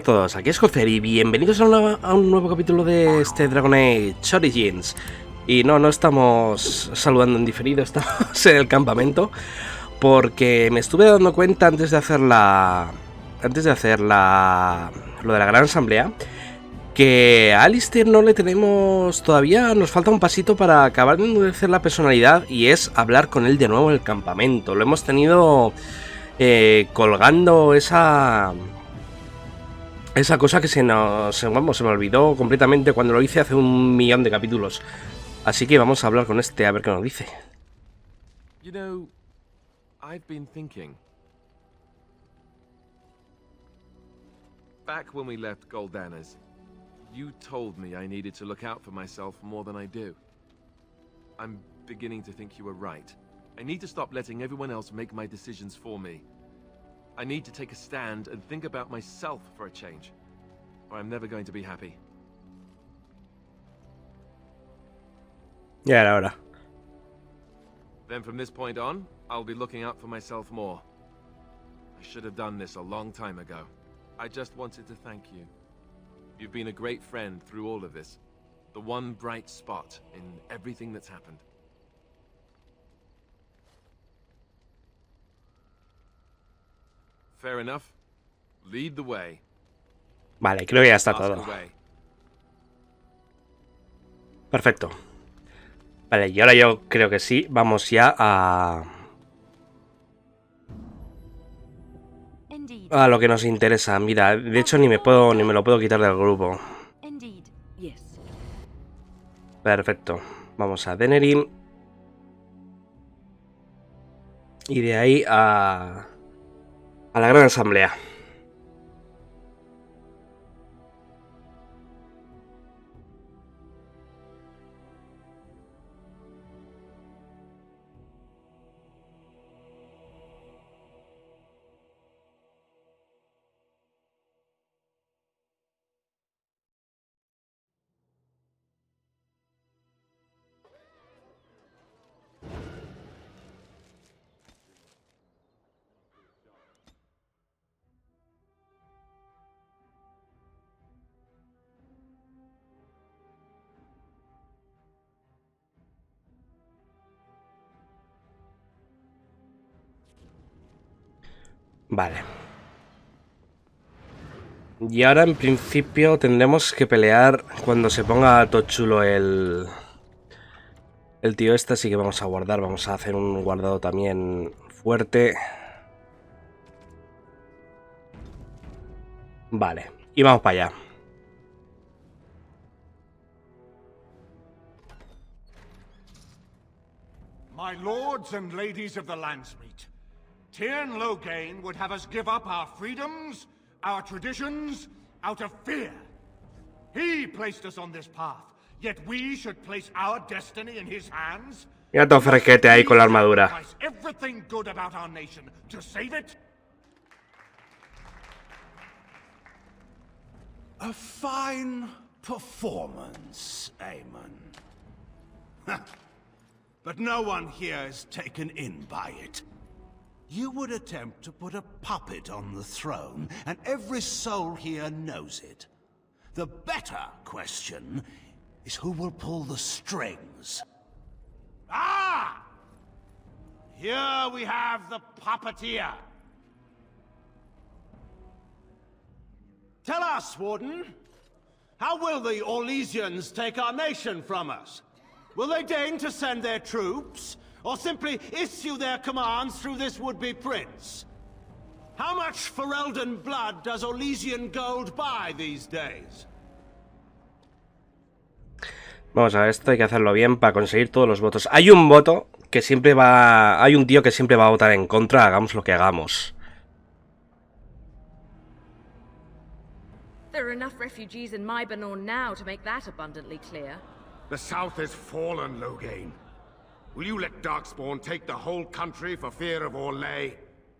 a todos, aquí es Scolcer y bienvenidos a un nuevo capítulo de este Dragon Age Origins. Y no estamos saludando en diferido, estamos en el campamento, porque me estuve dando cuenta antes de hacer lo de la gran asamblea, que a Alistair no le tenemos todavía, nos falta un pasito para acabar de endurecer la personalidad, y es hablar con él de nuevo en el campamento. Lo hemos tenido colgando esa cosa que se me olvidó completamente cuando lo hice hace 1.000.000 de capítulos. Así que vamos a hablar con este a ver qué nos dice. You know, I've been thinking. Back when we left Goldanas, you told me I needed to look out for myself more than I do. I'm beginning to think you were right. I need to stop letting everyone else make my decisions for me. I need to take a stand and think about myself for a change, or I'm never going to be happy. Ya era hora. Then from this point on, I'll be looking out for myself more. I should have done this a long time ago. I just wanted to thank you. You've been a great friend through all of this. The one bright spot in everything that's happened. Fair enough. Lead the way. Vale, creo que ya está todo. Perfecto. Vale, y ahora yo creo que sí, vamos ya a lo que nos interesa. Mira, de hecho ni me lo puedo quitar del grupo. Perfecto. Vamos a Denerim. Y de ahí a la gran asamblea. Vale. Y ahora en principio tendremos que pelear cuando se ponga todo chulo el tío este, así que vamos a guardar, vamos a hacer un guardado también fuerte. Vale, y vamos para allá. My lords and ladies of the Landsmeet, Tyrn Loghain would have us give up our freedoms, our traditions, out of fear. He placed us on this path, yet we should place our destiny in his hands. Mira todo fresquete ahí con la armadura. Everything good about our nation to save it. A fine performance, Aemon. But no one here is taken in by it. You would attempt to put a puppet on the throne, and every soul here knows it. The better question is who will pull the strings. Ah! Here we have the puppeteer. Tell us, Warden, how will the Orlesians take our nation from us? Will they deign to send their troops, or simply issue their commands through this would-be prince? How much Ferelden blood does Orlesian gold buy these days? Vamos a ver, esto hay que hacerlo bien para conseguir todos los votos. Hay un voto que siempre va... Hay un tío que siempre va a votar en contra, hagamos lo que hagamos. There are enough refugees in Mybanor now to make that abundantly clear. The South has fallen, Loghain. Will you let Darkspawn take the whole country for fear of Orlais?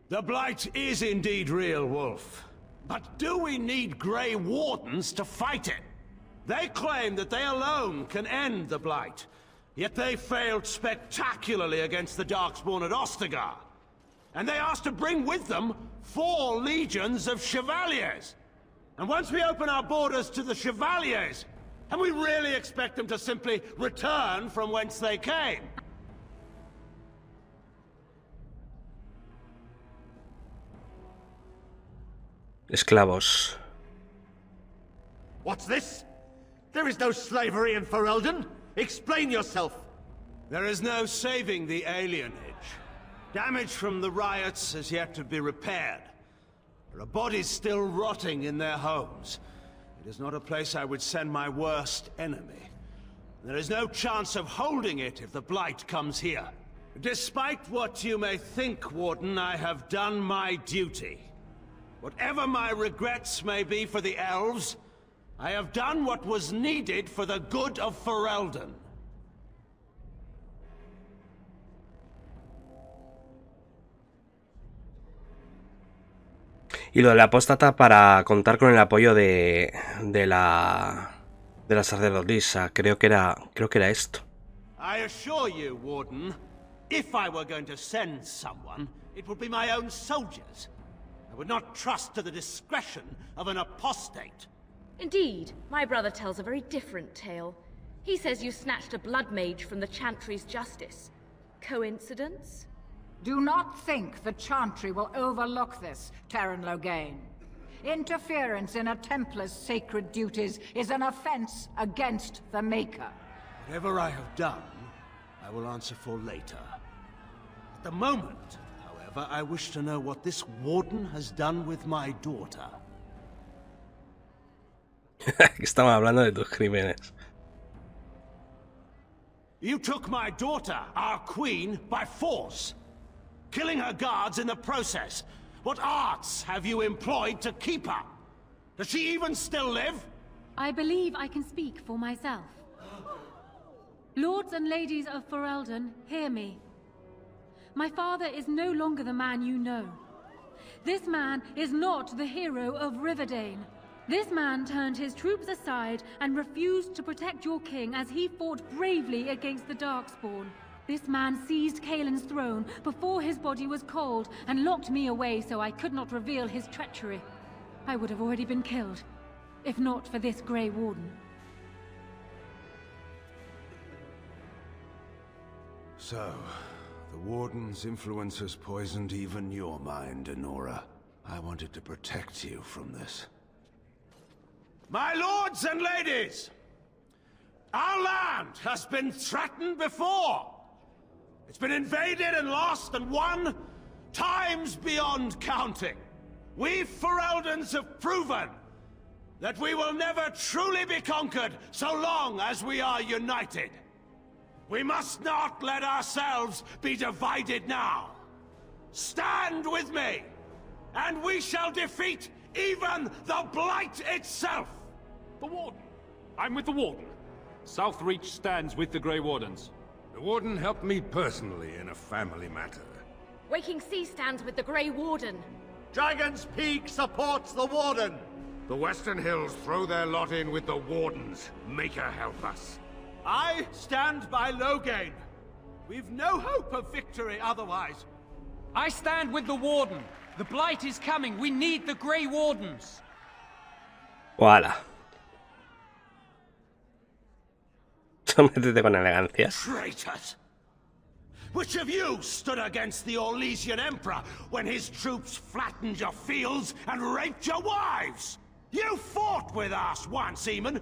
The Blight is indeed real, Wolf. But do we need Grey Wardens to fight it? They claim that they alone can end the Blight, yet they failed spectacularly against the Darkspawn at Ostagar. And they asked to bring with them 4 legions of Chevaliers. And once we open our borders to the Chevaliers, and we really expect them to simply return from whence they came? Esclavos. What's this? There is no slavery in Ferelden. Explain yourself. There is no saving the alienage. Damage from the riots has yet to be repaired. There are bodies still rotting in their homes. It is not a place I would send my worst enemy. There is no chance of holding it if the Blight comes here. Despite what you may think, Warden, I have done my duty. Whatever my regrets may be for the elves, I have done what was needed for the good of Ferelden. Y lo de la apóstata para contar con el apoyo de la sacerdotisa. Creo que era esto. I assure you, Warden, if I were going to send someone, it would be my own soldiers. I would not trust to the discretion of an apostate. Indeed, my brother tells a very different tale. He says you snatched a blood mage from the Chantry's justice. Coincidence? Do not think the Chantry will overlook this, Terran Loghain. Interference in a Templar's sacred duties is an offense against the Maker. Whatever I have done, I will answer for later. At the moment, however, I wish to know what this Warden has done with my daughter. Estamos hablando de tus crímenes. You took my daughter, our queen, by force, killing her guards in the process. What arts have you employed to keep her? Does she even still live? I believe I can speak for myself. Lords and ladies of Ferelden, hear me. My father is no longer the man you know. This man is not the hero of Riverdane. This man turned his troops aside and refused to protect your king as he fought bravely against the Darkspawn. This man seized Kaelin's throne before his body was cold and locked me away so I could not reveal his treachery. I would have already been killed, if not for this Grey Warden. So, the Warden's influence has poisoned even your mind, Enora. I wanted to protect you from this. My lords and ladies! Our land has been threatened before! It's been invaded and lost and won times beyond counting. We Fereldans have proven that we will never truly be conquered so long as we are united. We must not let ourselves be divided now. Stand with me, and we shall defeat even the Blight itself! The Warden. I'm with the Warden. Southreach stands with the Grey Wardens. The Warden helped me personally in a family matter. Waking Sea stands with the Grey Warden. Dragon's Peak supports the Warden. The Western Hills throw their lot in with the Wardens. Make her help us. I stand by Loghain. We've no hope of victory otherwise. I stand with the Warden. The Blight is coming. We need the Grey Wardens. Voilà. Sométete con elegancia. Traitors! Which of you stood against the Orlesian Emperor when his troops flattened your fields and raped your wives? You fought with us once, Eamon.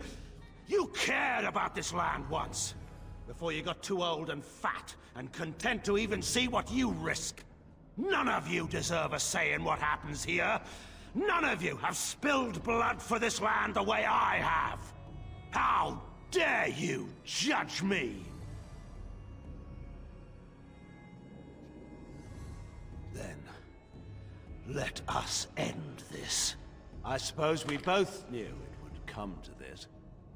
You cared about this land once. Before you got too old and fat and content to even see what you risk. None of you deserve a say in what happens here. None of you have spilled blood for this land the way I have. How dare you judge me? Then, let us end this. I suppose we both knew it would come to this.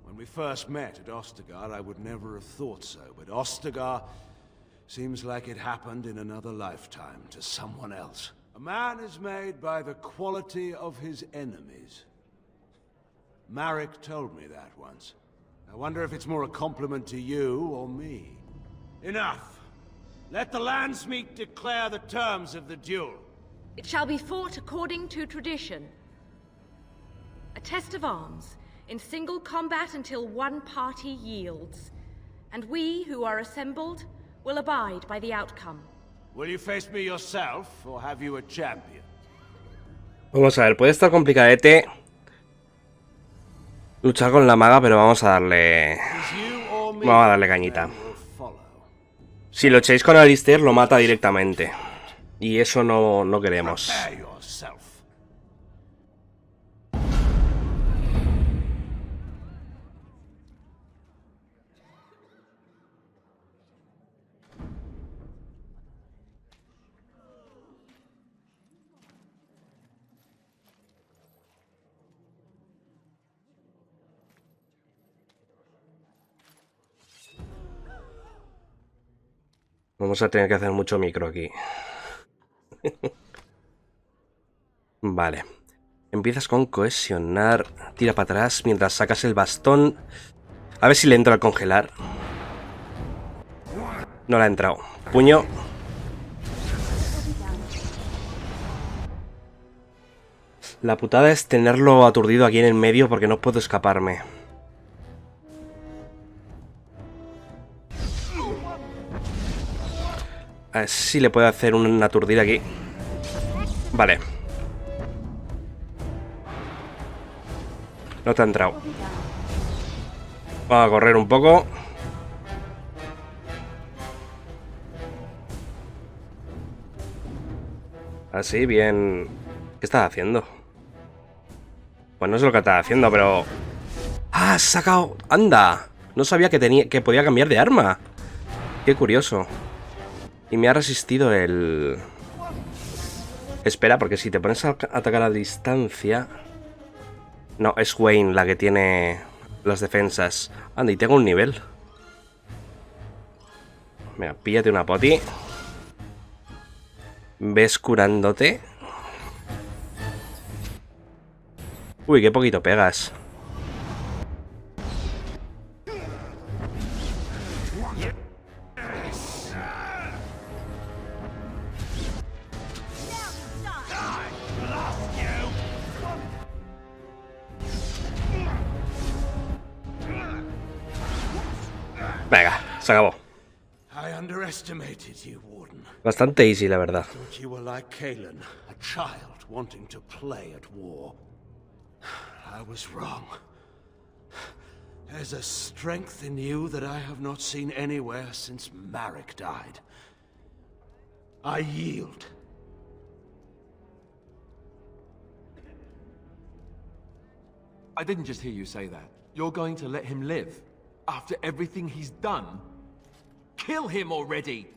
When we first met at Ostagar, I would never have thought so, but Ostagar seems like it happened in another lifetime to someone else. A man is made by the quality of his enemies. Marek told me that once. I wonder if it's more a compliment to you or me. Enough. Let the Landsmeet declare the terms of the duel. It shall be fought according to tradition. A test of arms, in single combat until one party yields. And we who are assembled will abide by the outcome. Will you face me yourself, or have you a champion? Vamos a ver, puede estar complicadete luchar con la maga, pero vamos a darle... Vamos a darle cañita. Si lo echáis con Alistair, lo mata directamente. Y eso no queremos. Vamos a tener que hacer mucho micro aquí. Vale. Empiezas con cohesionar. Tira para atrás mientras sacas el bastón. A ver si le entra al congelar. No le ha entrado. Puño. La putada es tenerlo aturdido aquí en el medio porque no puedo escaparme. A ver si le puedo hacer un aturdir aquí. Vale. No te ha entrado. Vamos a correr un poco. Así, bien. ¿Qué estás haciendo? Pues no sé lo que estás haciendo, pero... ¡Ah, has sacado! ¡Anda! No sabía que podía cambiar de arma. Qué curioso. Y me ha resistido el... Espera, porque si te pones a atacar a distancia... No, es Wayne la que tiene las defensas. Anda, y tengo un nivel. Mira, píllate una poti. Ves curándote. Uy, qué poquito pegas. Venga, se acabó. Bastante easy, la verdad. I was wrong. There's a strength in you that I have not seen anywhere since Marek died. I yield. I didn't just hear you say that. You're going to let him live? After everything he's done? Kill him already!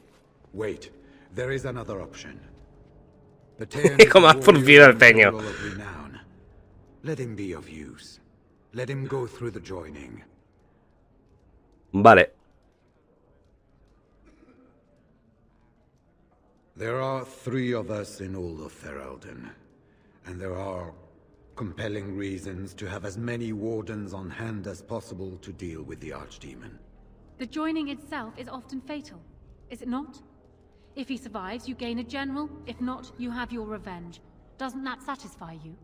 Wait, there is another option. Como has porfido el peño. Let him be of use. Let him go through the joining. Vale. There are 3 of us in all of Ferelden, and there are compelling reasons to have as many wardens on hand as possible to deal with the Archdemon. The joining itself is often fatal, is it not? If he survives, you gain a general. If not, you have your revenge. Doesn't that satisfy you?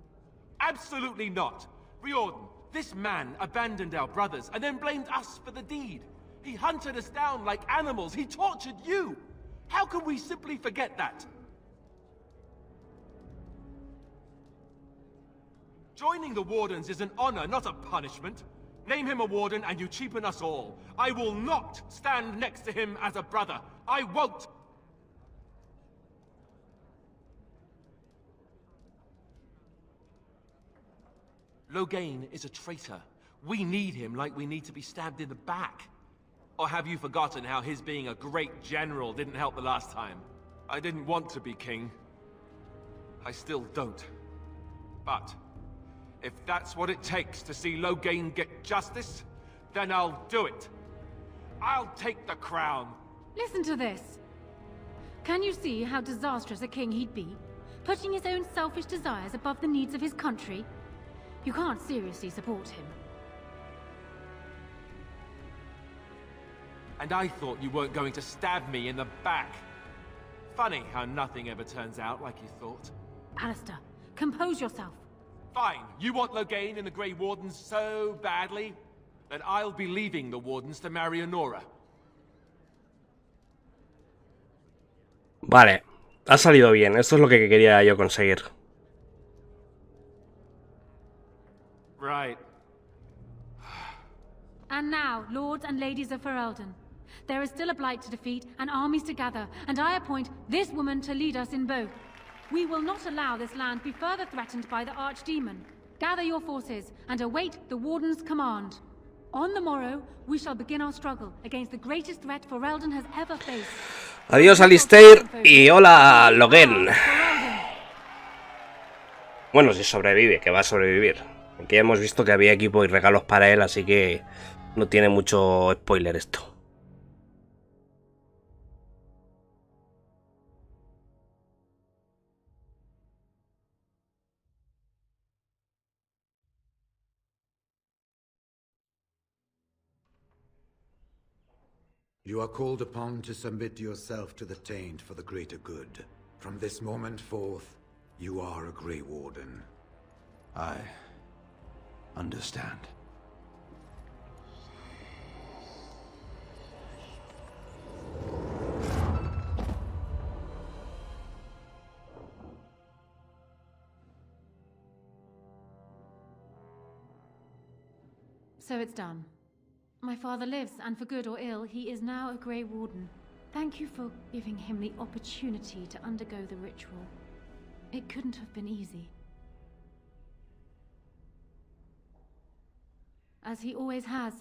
Absolutely not! Riordan, this man abandoned our brothers and then blamed us for the deed. He hunted us down like animals. He tortured you! How can we simply forget that? Joining the Wardens is an honor, not a punishment. Name him a Warden and you cheapen us all. I will not stand next to him as a brother. I won't! Loghain is a traitor. We need him like we need to be stabbed in the back. Or have you forgotten how his being a great general didn't help the last time? I didn't want to be king. I still don't. But if that's what it takes to see Loghain get justice, then I'll do it. I'll take the crown. Listen to this. Can you see how disastrous a king he'd be? Putting his own selfish desires above the needs of his country? You can't seriously support him. And I thought you weren't going to stab me in the back. Funny how nothing ever turns out like you thought. Alistair, compose yourself. Fine. You want Loghain and the Grey Wardens so badly? Then I'll be leaving the Wardens to marry Honora. Vale, ha salido bien. Esto es lo que quería yo conseguir. Right. And now, lords and ladies of Ferelden, there is still a blight to defeat and armies to gather, and I appoint this woman to lead us in both. We will not allow this land be further threatened by the Archdemon. Gather your forces and await the Warden's command. On the morrow, we shall begin our struggle against the greatest threat Ferelden has ever faced. Adiós, Alistair, y hola, Loghain. Bueno, si sobrevive, que va a sobrevivir. Aquí ya hemos visto que había equipo y regalos para él, así que no tiene mucho spoiler esto. You are called upon to submit yourself to the Taint for the greater good. From this moment forth, you are a Grey Warden. I understand. So it's done. My father lives, and for good or ill, he is now a Grey Warden. Thank you for giving him the opportunity to undergo the ritual. It couldn't have been easy. As he always has,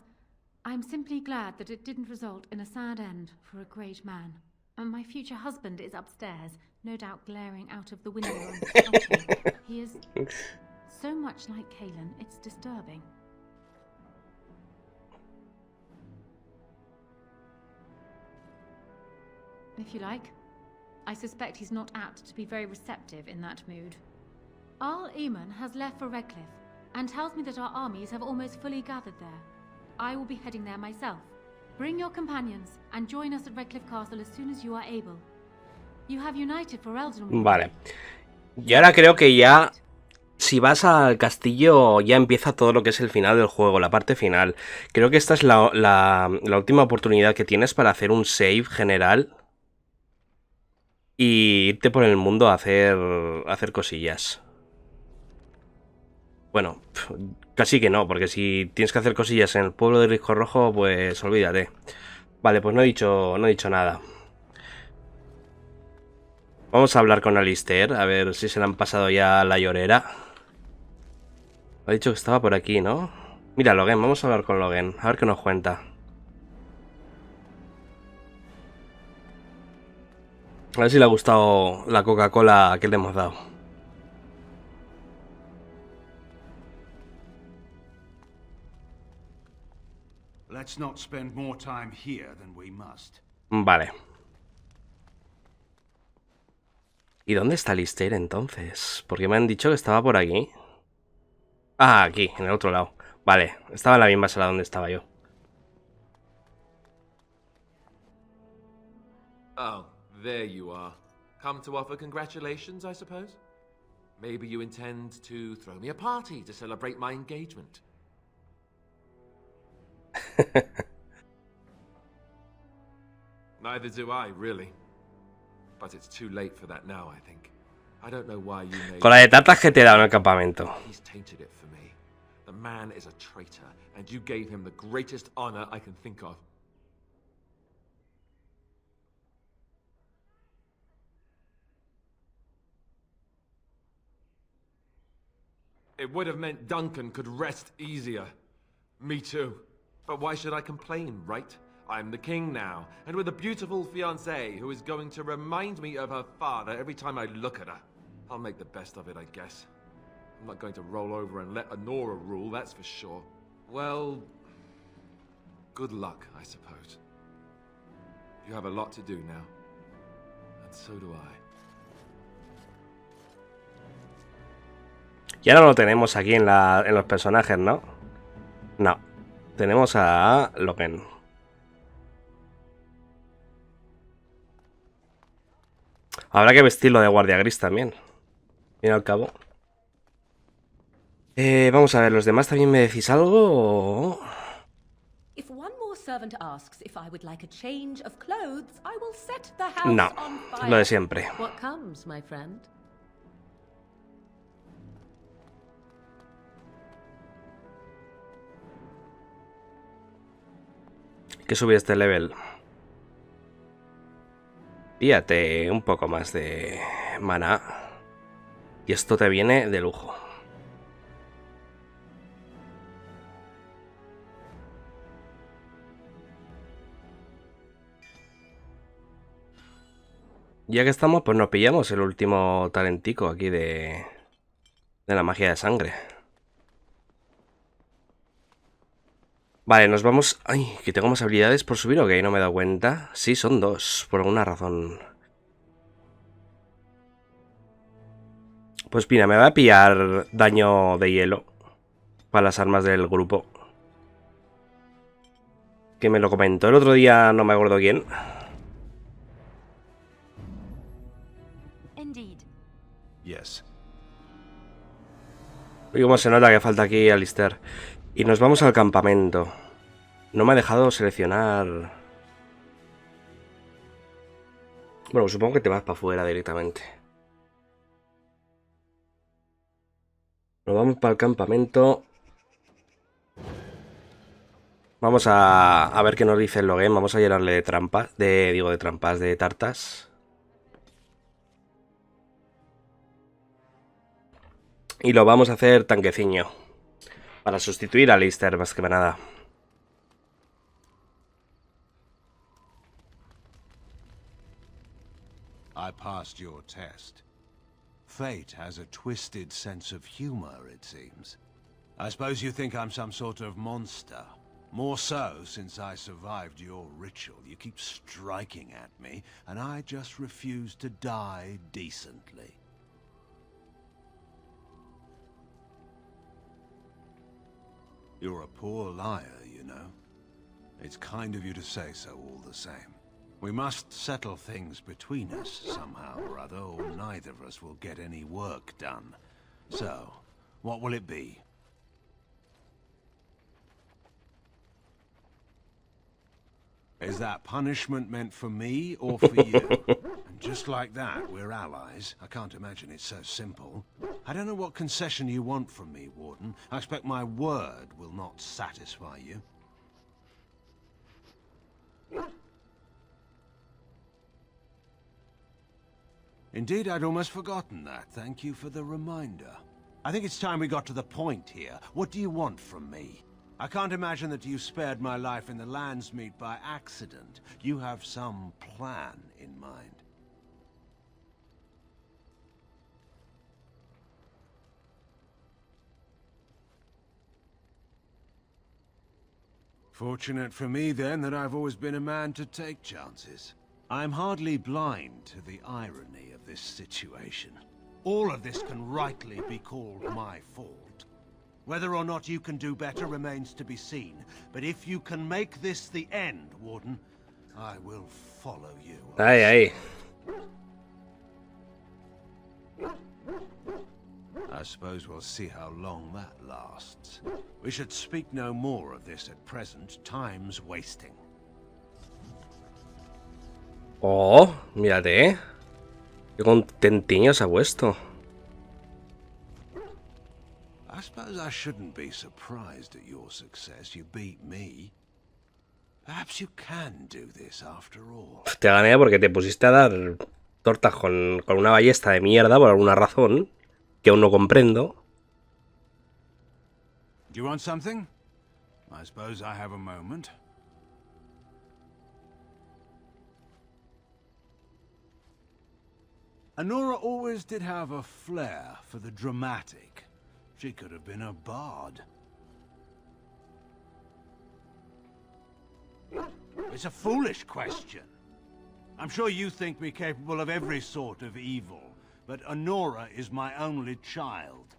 I'm simply glad that it didn't result in a sad end for a great man. And my future husband is upstairs, no doubt glaring out of the window and shouting. He is so much like Kalen, it's disturbing. If you like. I suspect he's not apt to be very receptive in that mood. Arl Eamon has left for Redcliffe, and tells me that our armies have almost fully gathered there. I will be heading there myself. Bring your companions, and join us at Redcliffe Castle as soon as you are able. You have united Ferelden. Vale. Y ahora creo que ya, si vas al castillo, ya empieza todo lo que es el final del juego, la parte final. Creo que esta es la última oportunidad que tienes para hacer un save general y irte por el mundo a hacer cosillas. Bueno, casi que no, porque si tienes que hacer cosillas en el pueblo de Risco Rojo, pues olvídate. Vale, pues no he dicho nada. Vamos a hablar con Alistair, a ver si se le han pasado ya la llorera. Ha dicho que estaba por aquí, ¿no? Mira, Loghain, vamos a hablar con Loghain, a ver qué nos cuenta. A ver si le ha gustado la Coca-Cola que le hemos dado. Let's not spend more time here than we must. Vale. ¿Y dónde está Alistair entonces? Porque me han dicho que estaba por aquí. Ah, aquí, en el otro lado. Vale, estaba en la misma sala donde estaba yo. Oh, there you are. Come to offer congratulations, I suppose? Maybe you intend to throw me a party to celebrate my engagement. Neither do I, really. But it's too late for that now, I think. I don't know why you made... Con la de tartas que te he dado en el campamento. He's tainted it for me. The man is a traitor, and you gave him the greatest honor I can think of. It would have meant Duncan could rest easier. Me too. But why should I complain, right? I'm the king now, and with a beautiful fiancée who is going to remind me of her father every time I look at her. I'll make the best of it, I guess. I'm not going to roll over and let Honora rule, that's for sure. Well, good luck, I suppose. You have a lot to do now. And so do I. Ya no lo tenemos aquí en los personajes, ¿no? No. Tenemos a Loghain. Habrá que vestirlo de guardia gris también. Mira al cabo. Vamos a ver, ¿los demás también me decís algo? If one more servant asks if I would like a change of clothes, I will set the house No, on fire. lo de siempre. What comes, my friend? Hay que subir este level. Píate un poco más de maná. Y esto te viene de lujo. Ya que estamos, pues nos pillamos el último talentico aquí de la magia de sangre. Vale, nos vamos... Ay, que tengo más habilidades por subir, ¿o qué? No me he dado cuenta. Sí, son 2, por alguna razón. Pues mira, me va a pillar daño de hielo para las armas del grupo. Que me lo comentó el otro día, no me acuerdo quién. Yes. Y cómo se nota que falta aquí Alistair. Y nos vamos al campamento. No me ha dejado seleccionar... Bueno, supongo que te vas para afuera directamente. Nos vamos para el campamento. Vamos a ver qué nos dice el Loghain. Vamos a llenarle de trampas. De trampas, de tartas. Y lo vamos a hacer tanqueciño. Para sustituir a Alistair, más que nada. I passed your test. Fate has a twisted sense of humor, it seems. I suppose you think I'm some sort of monster. More so since I survived your ritual. You keep striking at me, and I just refuse to die decently. You're a poor liar, you know. It's kind of you to say so all the same. We must settle things between us somehow or other, or neither of us will get any work done. So, what will it be? Is that punishment meant for me or for you? And just like that, we're allies. I can't imagine it's so simple. I don't know what concession you want from me, Warden. I expect my word will not satisfy you. Indeed, I'd almost forgotten that. Thank you for the reminder. I think it's time we got to the point here. What do you want from me? I can't imagine that you spared my life in the Landsmeet by accident. You have some plan in mind. Fortunate for me, then, that I've always been a man to take chances. I'm hardly blind to the irony of this situation. All of this can rightly be called my fault. Whether or not you can do better remains to be seen. But if you can make this the end, Warden, I will follow you. Ay, ay. I suppose we'll see how long that lasts. We should speak no more of this at present. Time's wasting. Oh, mírate, qué contentiño se ha puesto. I suppose I shouldn't be surprised at your success. You beat me. Perhaps you can do this after all. Te gané porque te pusiste a dar tortas con una ballesta de mierda por alguna razón que aún no comprendo. Do you want something? I suppose I have a moment. Anora always did have a flair for the dramatic. She could have been a bard. It's a foolish question. I'm sure you think me capable of every sort of evil, but Anora is my only child.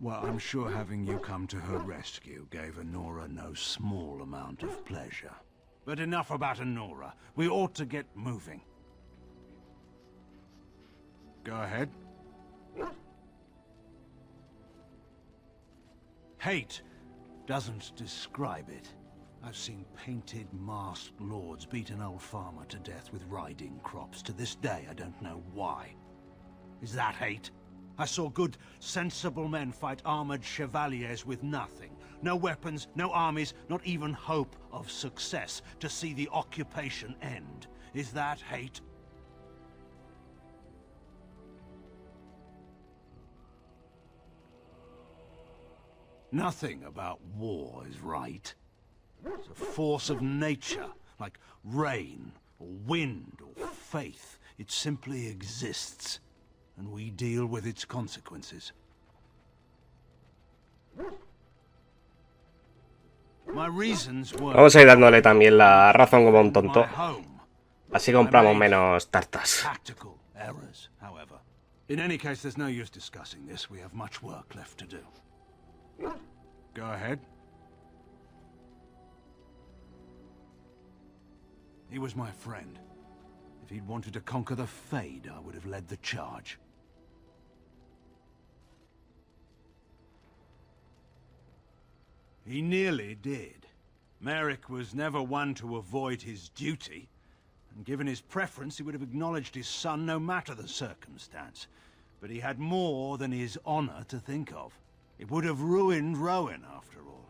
Well, I'm sure having you come to her rescue gave Anora no small amount of pleasure. But enough about Anora. We ought to get moving. Go ahead. Hate doesn't describe it. I've seen painted, masked lords beat an old farmer to death with riding crops. To this day, I don't know why. Is that hate? I saw good, sensible men fight armored chevaliers with nothing. No weapons, no armies, not even hope of success to see the occupation end. Is that hate? Nothing about war is right. It's a force of nature, like rain, or wind, or faith. It simply exists, and we deal with its consequences. My reasons were... Vamos a ir dándole también la razón como un tonto. Así compramos menos tartas. Tactical errors, however. In any case, there's no use discussing this. We have much work left to do. Go ahead. He was my friend. If he'd wanted to conquer the Fade, I would have led the charge. He nearly did. Merrick was never one to avoid his duty, and given his preference, he would have acknowledged his son no matter the circumstance. But he had more than his honor to think of. It would have ruined Rowan, after all.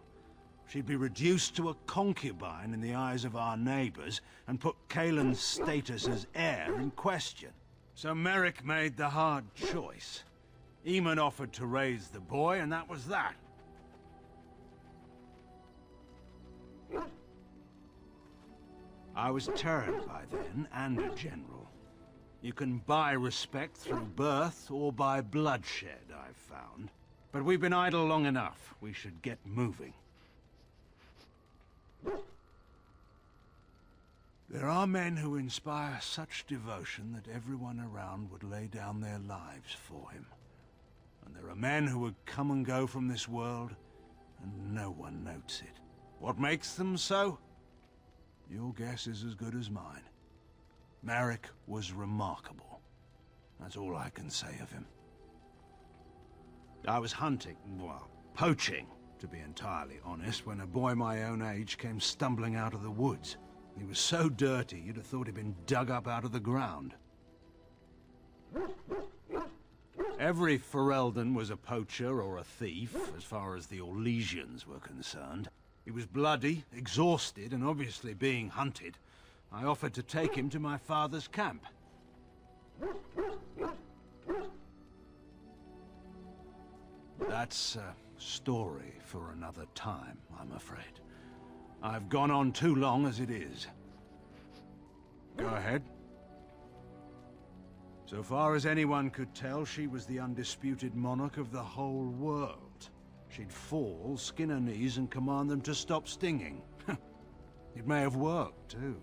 She'd be reduced to a concubine in the eyes of our neighbors, and put Kaelin's status as heir in question. So Merrick made the hard choice. Eamon offered to raise the boy, and that was that. I was turned by then, and a general. You can buy respect through birth or by bloodshed, I've found. But we've been idle long enough. We should get moving. There are men who inspire such devotion that everyone around would lay down their lives for him. And there are men who would come and go from this world, and no one notes it. What makes them so? Your guess is as good as mine. Merrick was remarkable. That's all I can say of him. I was hunting, well, poaching, to be entirely honest, when a boy my own age came stumbling out of the woods. He was so dirty, you'd have thought he'd been dug up out of the ground. Every Ferelden was a poacher or a thief, as far as the Orlesians were concerned. He was bloody, exhausted, and obviously being hunted. I offered to take him to my father's camp. That's a story for another time, I'm afraid. I've gone on too long as it is. Go ahead. So far as anyone could tell, she was the undisputed monarch of the whole world. She'd fall, skin her knees, and command them to stop stinging. It may have worked, too.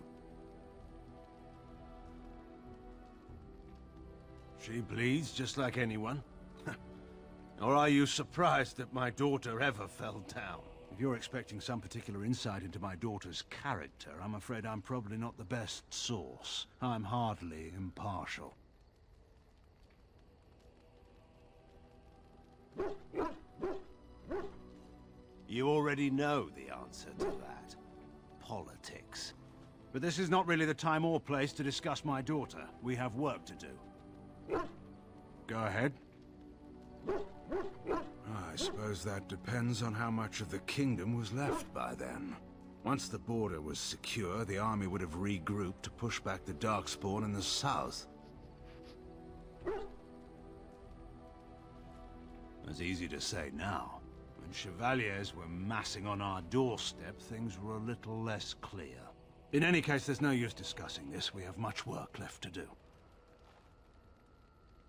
She bleeds just like anyone. Or are you surprised that my daughter ever fell down? If you're expecting some particular insight into my daughter's character, I'm afraid I'm probably not the best source. I'm hardly impartial. You already know the answer to that. Politics. But this is not really the time or place to discuss my daughter. We have work to do. Go ahead. I suppose that depends on how much of the kingdom was left by then. Once the border was secure, the army would have regrouped to push back the Darkspawn in the south. It's easy to say now. When Chevaliers were massing on our doorstep, things were a little less clear. In any case, there's no use discussing this. We have much work left to do.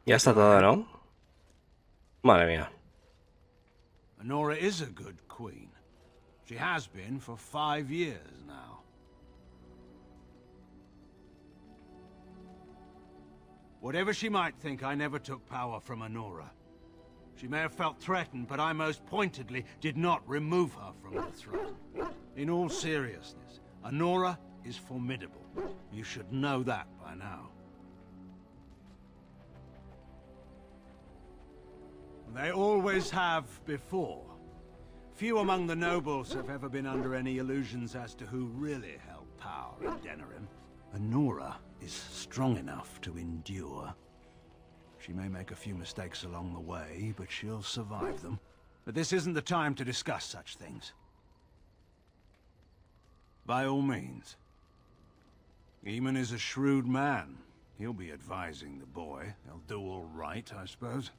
Ya está todo, ¿no? Madre mía. Honora is a good queen. She has been for 5 years now. Whatever she might think, I never took power from Honora. She may have felt threatened, but I most pointedly did not remove her from the throne. In all seriousness, Honora is formidable. You should know that by now. They always have before. Few among the nobles have ever been under any illusions as to who really held power in Denerim. Anura is strong enough to endure. She may make a few mistakes along the way, but she'll survive them. But this isn't the time to discuss such things. By all means. Eamon is a shrewd man. He'll be advising the boy. They'll do all right, I suppose.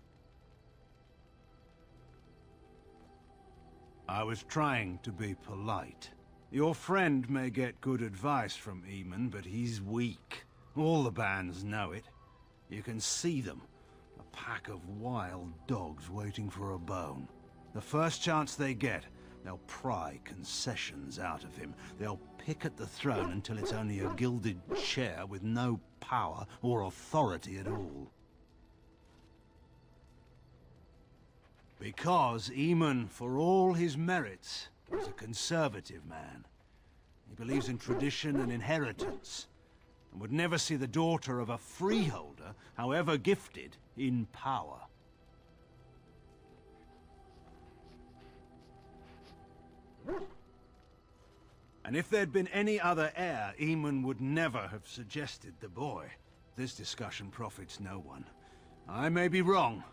I was trying to be polite. Your friend may get good advice from Eamon, but he's weak. All the bands know it. You can see them. A pack of wild dogs waiting for a bone. The first chance they get, they'll pry concessions out of him. They'll pick at the throne until it's only a gilded chair with no power or authority at all. Because Eamon, for all his merits, is a conservative man. He believes in tradition and inheritance, and would never see the daughter of a freeholder, however gifted, in power. And if there'd been any other heir, Eamon would never have suggested the boy. This discussion profits no one. I may be wrong.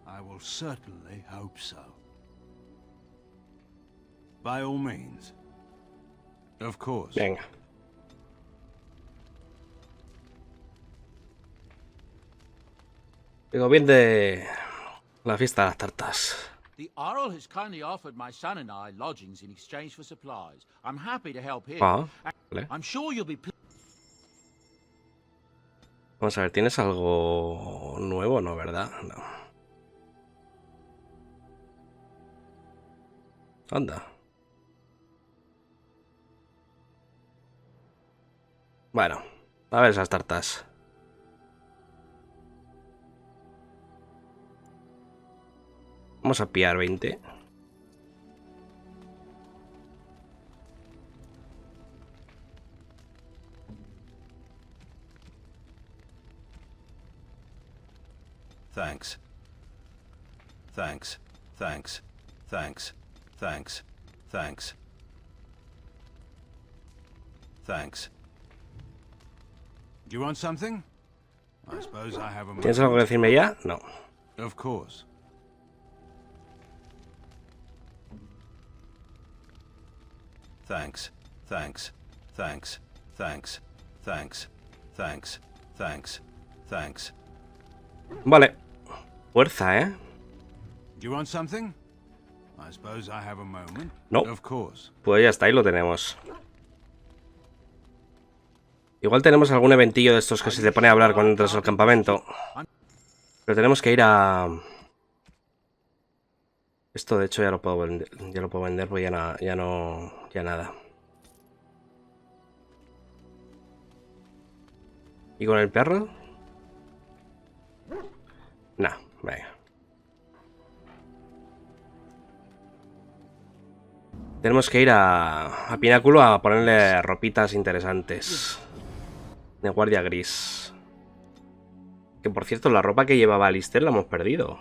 I will certainly hope so. By all means. Of course. Venga. Digo bien de la fiesta de las tartas. The Earl has kindly offered my son and I lodgings in exchange for supplies. I'm happy to help him. Ah, vale. I'm sure you'll be Vamos a ver, ¿tienes algo nuevo? No, ¿verdad? No. Anda. Bueno, a ver esas tartas. Vamos a pillar 20. Thanks. Thanks. Thanks. Thanks. Thanks. Thanks. Thanks. Do you want something? I suppose I have a... ¿Tienes algo que decirme ya? No. Of course. Thanks. Thanks. Thanks. Thanks. Thanks. Thanks. Thanks. Thanks. Vale. Fuerza, ¿eh? Do you want something? I suppose I have a moment. No. Of course. Pues ya está, ahí lo tenemos. Igual tenemos algún eventillo de estos que se te pone a hablar cuando entras al campamento. Pero tenemos que ir a... Esto de hecho ya lo puedo vender, pues ya nada. ¿Y con el perro? Nah, venga. Tenemos que ir a Pináculo a ponerle ropitas interesantes. De guardia gris. Que por cierto, la ropa que llevaba Alistair la hemos perdido.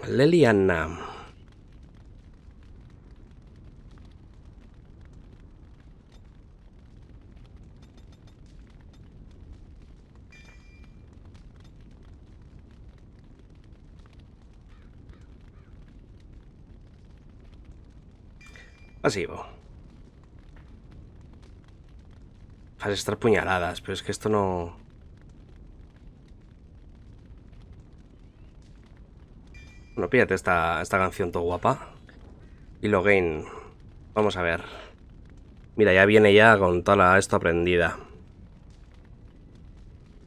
Leliana. Pasivo. Vas a estar puñaladas, pero es que esto no... Bueno, píllate esta canción todo guapa. Y Loghain. Vamos a ver. Mira, ya viene ya con toda esto aprendida.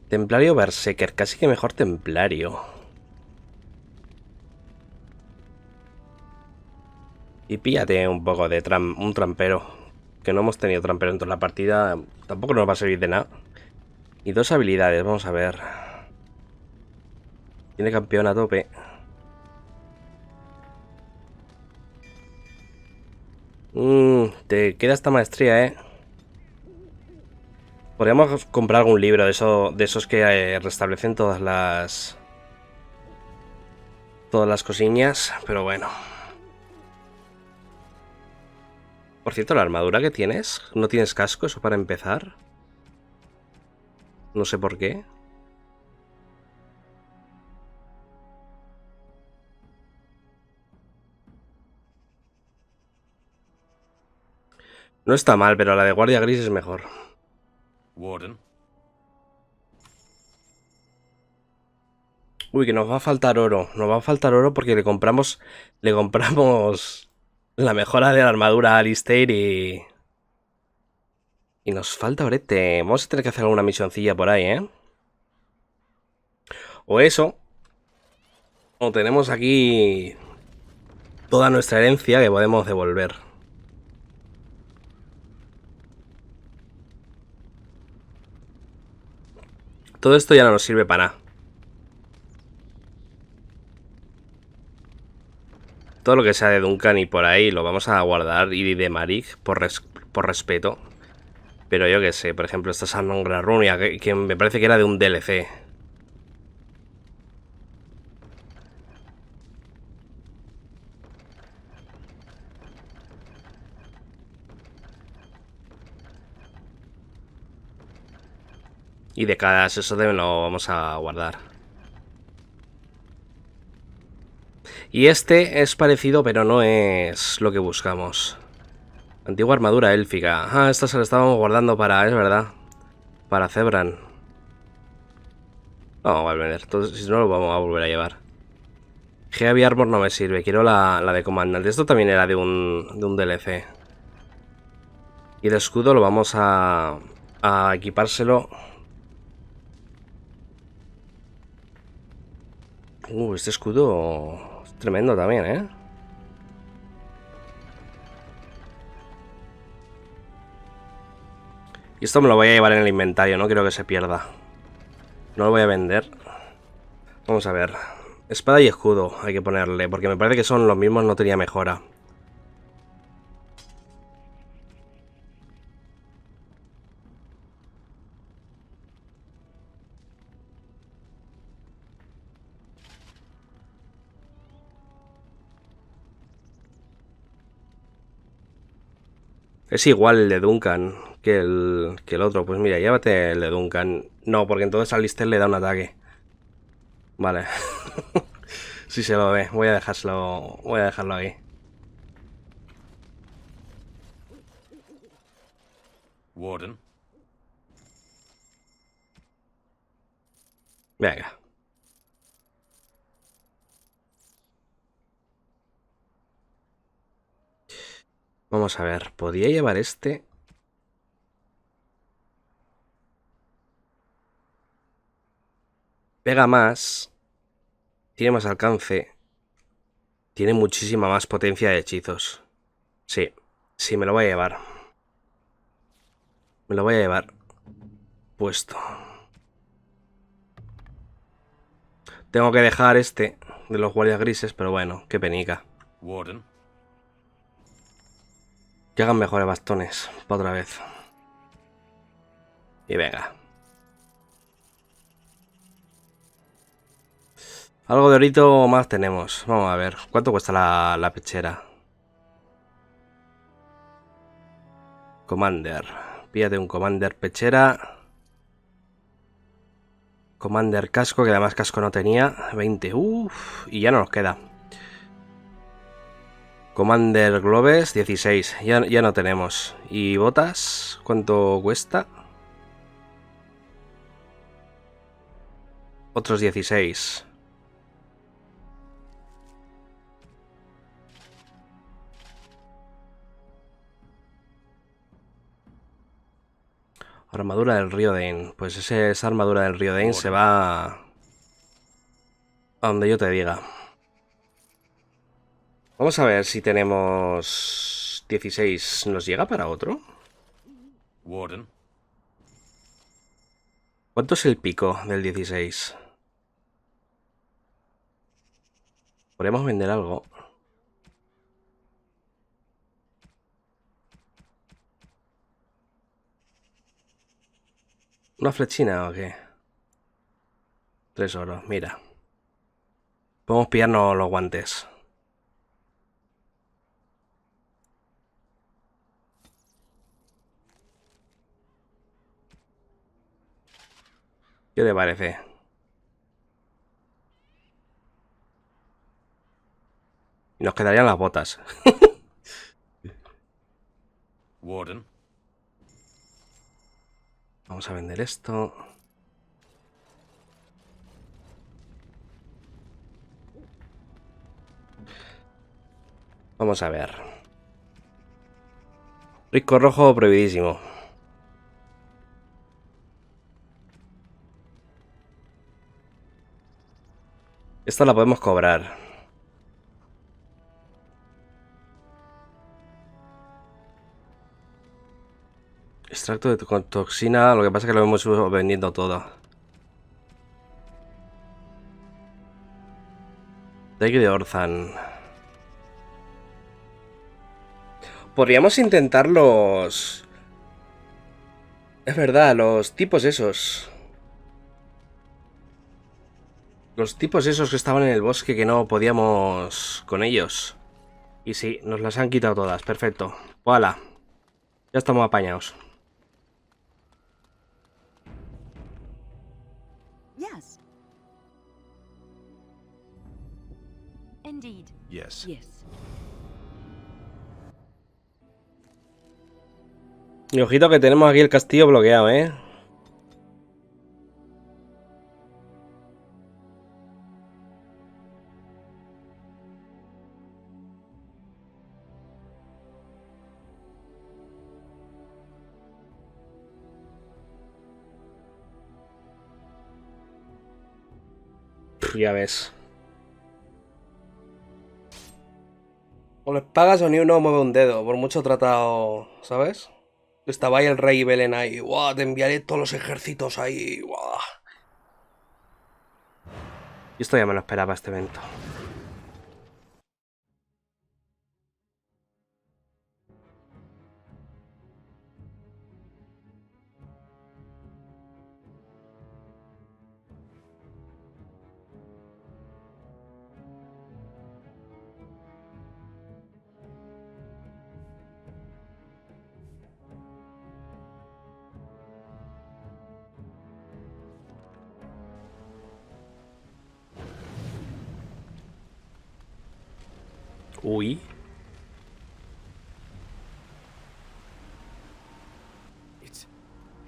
Templario Berserker. Casi que mejor templario. Y píllate un poco de un trampero. Que no hemos tenido trampero en toda la partida. Tampoco nos va a servir de nada. Y 2 habilidades, vamos a ver. Tiene campeón a tope. Te queda esta maestría, ¿eh? Podríamos comprar algún libro de esos que restablecen todas las cosillas, pero bueno. Por cierto, la armadura que tienes, ¿no tienes casco? Eso para empezar. No sé por qué. No está mal, pero la de guardia gris es mejor. Warden. Uy, que nos va a faltar oro. Nos va a faltar oro porque le compramos la mejora de la armadura a Alistair y nos falta orete. Vamos a tener que hacer alguna misioncilla por ahí, ¿eh? O eso. O tenemos aquí toda nuestra herencia que podemos devolver. Todo esto ya no nos sirve para nada. Todo lo que sea de Duncan y por ahí lo vamos a guardar, y de Marik por respeto. Pero yo qué sé, por ejemplo, esta Sanongra Runia, que me parece que era de un DLC. Y de cada eso lo vamos a guardar. Y este es parecido, pero no es lo que buscamos. Antigua armadura élfica. Ah, esta se la estábamos guardando para... Es verdad. Para Zebran. No, va a vender. Entonces, si no, lo vamos a volver a llevar. Heavy Armor no me sirve. Quiero la de comandante. Esto también era de un DLC. Y el escudo lo vamos a equipárselo. Este escudo es tremendo también, ¿eh? Y esto me lo voy a llevar en el inventario, no quiero que se pierda. No lo voy a vender. Vamos a ver. Espada y escudo hay que ponerle, porque me parece que son los mismos, no tenía mejora. Es igual el de Duncan que el otro. Pues mira, llévate el de Duncan. No, porque entonces a Alistair le da un ataque. Vale. Si se lo ve. Voy a dejarlo ahí. Warden. Venga. Vamos a ver. ¿Podría llevar este? Pega más. Tiene más alcance. Tiene muchísima más potencia de hechizos. Sí. Sí, me lo voy a llevar. Me lo voy a llevar puesto. Tengo que dejar este de los guardias grises, pero bueno, qué penica. Warden. Que hagan mejores bastones, para otra vez. Y venga. Algo de orito más tenemos. Vamos a ver. ¿Cuánto cuesta la pechera? Commander. Pídate un Commander pechera. Commander casco, que además casco no tenía. 20. Uff. Y ya no nos queda. Commander Gloves, 16. Ya no tenemos. ¿Y botas? ¿Cuánto cuesta? Otros 16. Armadura del río Dain. Pues esa armadura del río Dain se va a donde yo te diga. Vamos a ver si tenemos 16. ¿Nos llega para otro? Warden. ¿Cuánto es el pico del 16? Podemos vender algo. ¿Una flechina o qué? 3 oros, mira. Podemos pillarnos los guantes. ¿Qué te parece? Y nos quedarían las botas. Warden. Vamos a vender esto. Vamos a ver. Risco rojo prohibidísimo. Esta la podemos cobrar. Extracto de con toxina, lo que pasa es que lo hemos ido vendiendo todo. Take de Orthan. Podríamos intentar los... Es verdad, los tipos esos. Los tipos esos que estaban en el bosque que no podíamos con ellos. Y sí, nos las han quitado todas, perfecto. ¡Hala! Ya estamos apañados. Yes. Indeed. Yes. Yes. Y ojito que tenemos aquí el castillo bloqueado, ¿eh? Ya ves. O les pagas o ni uno mueve un dedo, por mucho tratado, ¿sabes? Estaba ahí el rey Belén ahí. ¡Guau! Te enviaré todos los ejércitos ahí. ¡Guau! Y esto ya me lo esperaba, este evento. Uy.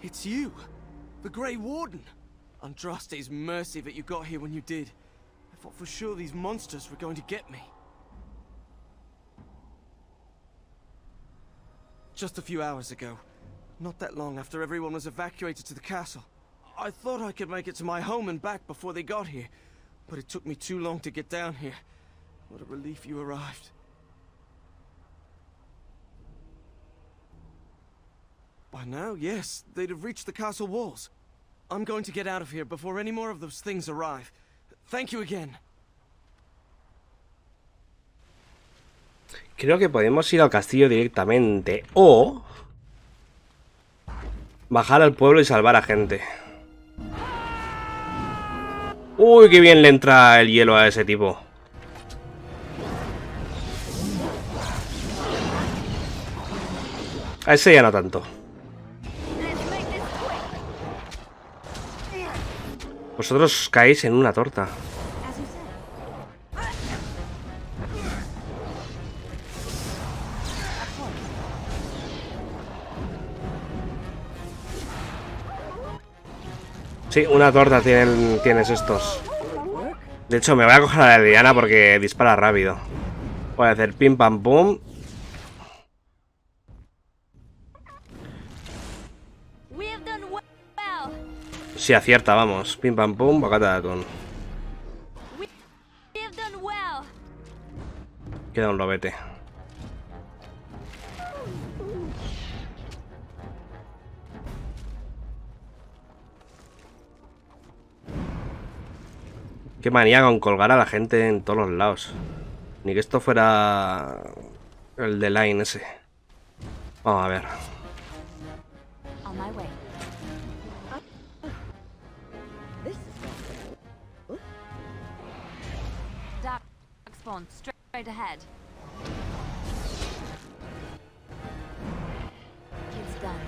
It's you, the Grey Warden. Andraste's mercy that you got here when you did. I thought for sure these monsters were going to get me. Just a few hours ago, not that long after everyone was evacuated to the castle, I thought I could make it to my home and back before they got here, but it took me too long to get down here. What a relief you arrived. By now, yes, they'd have reached the castle walls. I'm going to get out of here before any more of those things arrive. Thank you again. Creo que podemos ir al castillo directamente o bajar al pueblo y salvar a gente. Uy, qué bien le entra el hielo a ese tipo. A ese ya no tanto. Vosotros caéis en una torta. Sí, una torta tienes estos. De hecho, me voy a coger a la Diana porque dispara rápido. Voy a hacer pim pam pum. Si acierta, vamos. Pim pam pum, bocata de atún. Queda un lobete. Qué manía con colgar a la gente en todos los lados. Ni que esto fuera el de Line ese. Vamos a ver. on, straight ahead. It's done.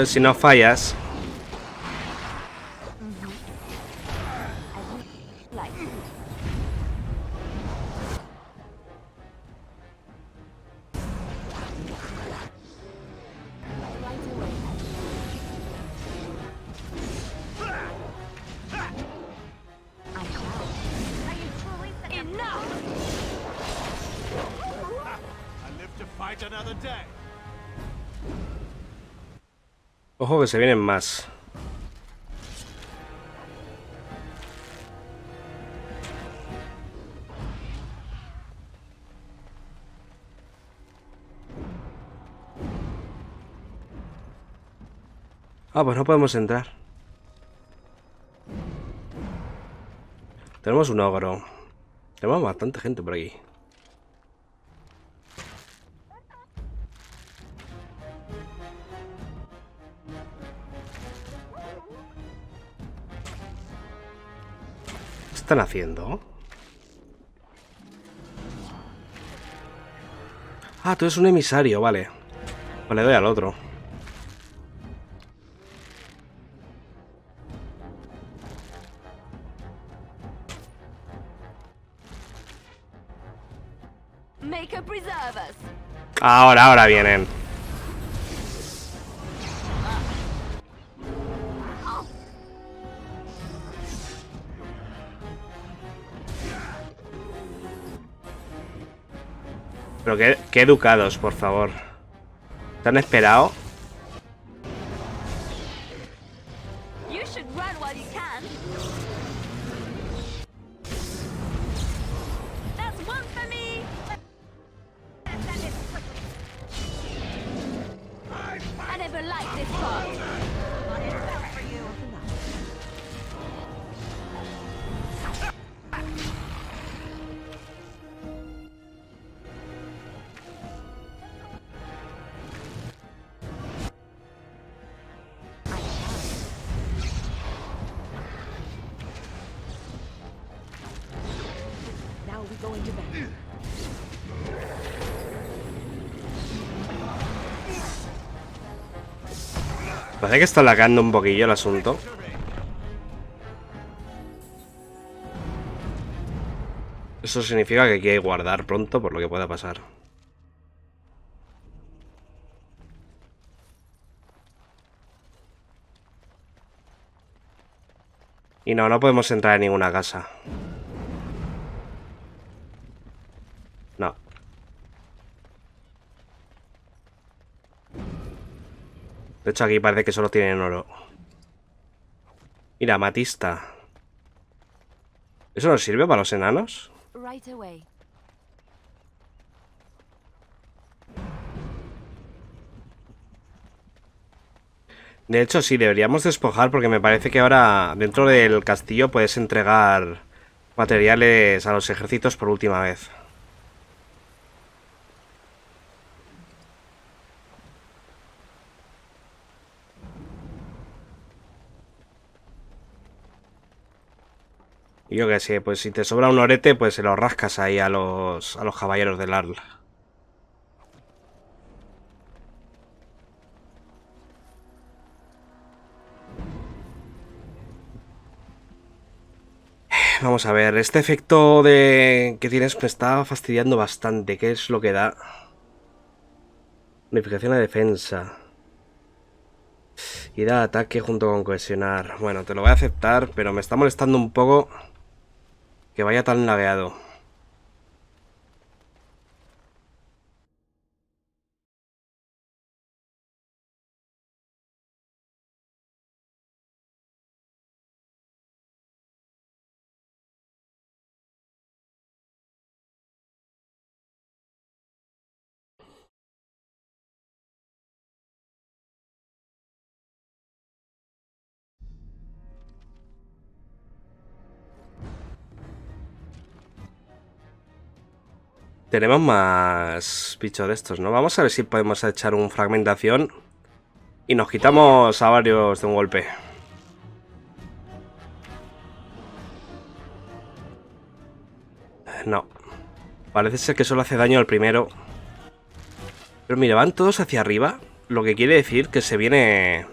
Si no fallas. Ojo que se vienen más. Ah, pues no podemos entrar. Tenemos un ogro. Tenemos bastante gente por aquí. ¿Qué están haciendo? Ah, tú eres un emisario, vale. Pues le doy al otro. Ahora vienen. Pero qué educados, por favor. ¿Te han esperado? Parece que está lagando un poquillo el asunto. Eso significa que hay que guardar pronto por lo que pueda pasar. Y no podemos entrar en ninguna casa. No. De hecho, aquí parece que solo tienen oro. Mira, amatista. ¿Eso nos sirve para los enanos? De hecho, sí, deberíamos despojar porque me parece que ahora dentro del castillo puedes entregar materiales a los ejércitos por última vez. Yo qué sé, pues si te sobra un orete, pues se lo rascas ahí a los caballeros del Arl. Vamos a ver, este efecto que tienes me está fastidiando bastante. ¿Qué es lo que da? Unificación de defensa. Y da ataque junto con cohesionar. Bueno, te lo voy a aceptar, pero me está molestando un poco que vaya tan lagueado. Tenemos más bichos de estos, ¿no? Vamos a ver si podemos echar un fragmentación y nos quitamos a varios de un golpe. No. Parece ser que solo hace daño al primero. Pero mira, van todos hacia arriba. Lo que quiere decir que se viene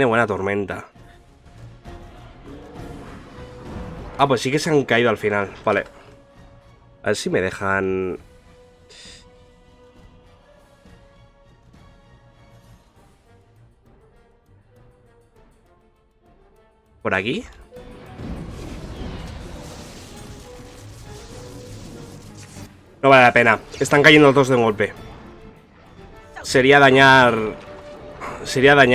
buena tormenta. Ah, pues sí que se han caído al final. Vale. A ver si me dejan... ¿Por aquí? No vale la pena. Están cayendo todos de un golpe. Sería dañar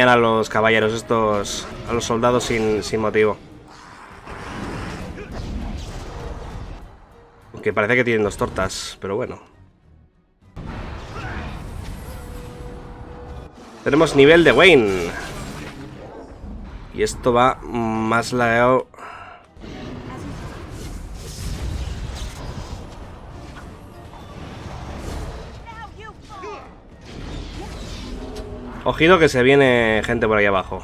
a los caballeros estos... A los soldados sin motivo. Aunque parece que tienen 2 tortas, pero bueno. Tenemos nivel de Wayne. Y esto va más lagueado. Ojito que se viene gente por ahí abajo.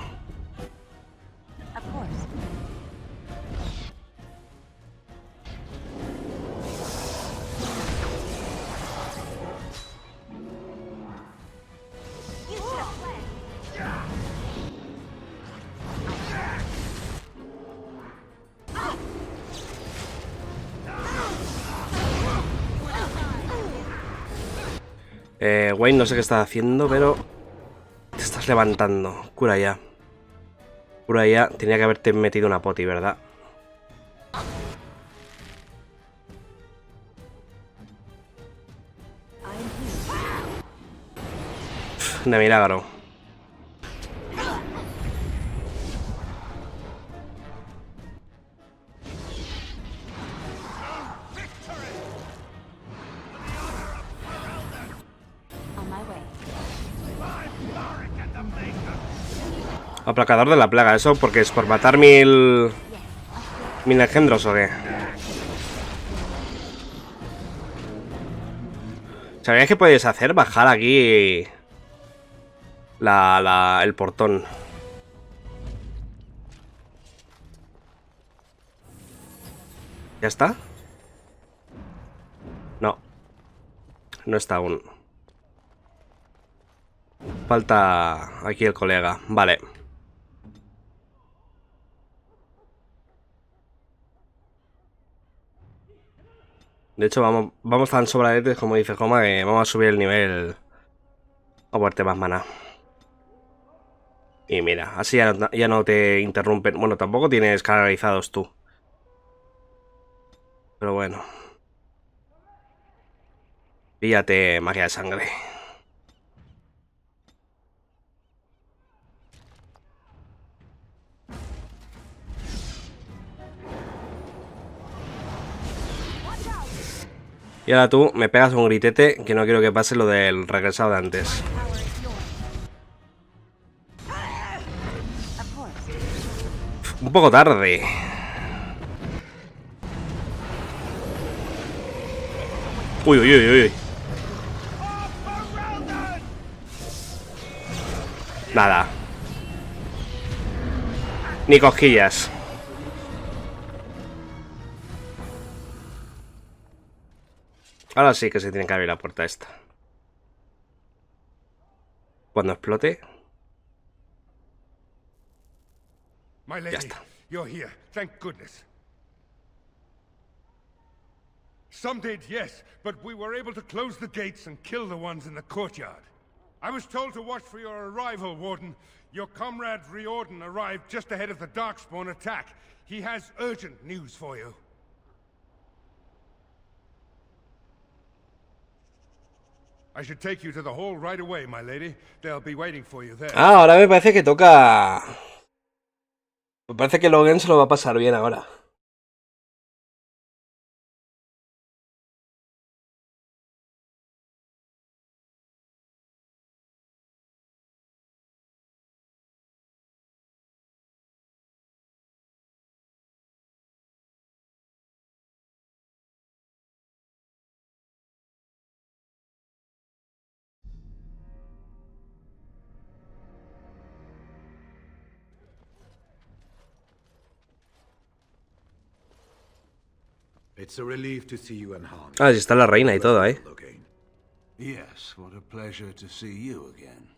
Wayne, no sé qué está haciendo, pero te estás levantando. Cura ya. Cura ya. Tenía que haberte metido una poti, ¿verdad? De milagro. Aplacador de la plaga, ¿eso porque es por matar mil engendros o qué? ¿Sabíais que podéis hacer? Bajar aquí el portón. ¿Ya está? No. No está aún. Falta aquí el colega. Vale. De hecho, vamos tan sobradetes, como dice Joma, que vamos a subir el nivel a muerte más mana. Y mira, así ya no te interrumpen. Bueno, tampoco tienes canalizados tú. Pero bueno. Píllate magia de sangre. Y ahora tú me pegas un gritete que no quiero que pase lo del regresado de antes. Un poco tarde. Uy, uy, uy, uy. Nada. Ni cosquillas. Ahora sí que se tiene que abrir la puerta esta. Cuando explote. Ya está. You're here. Thank goodness. Some did, yes, but we were able to close the gates and kill the ones in the courtyard. I was told to watch for your arrival, Warden. Your comrade Riordan arrived just ahead of the Darkspawn attack. He has urgent news for you. I should take you to the hall right away, my lady. They'll be waiting for you there. Ah, ahora me parece que toca... Me parece que Loghain se lo va a pasar bien ahora. It's a relief to see you unharmed. Ah, sí está la reina y todo, ¿eh? Yes, what a pleasure to see you again.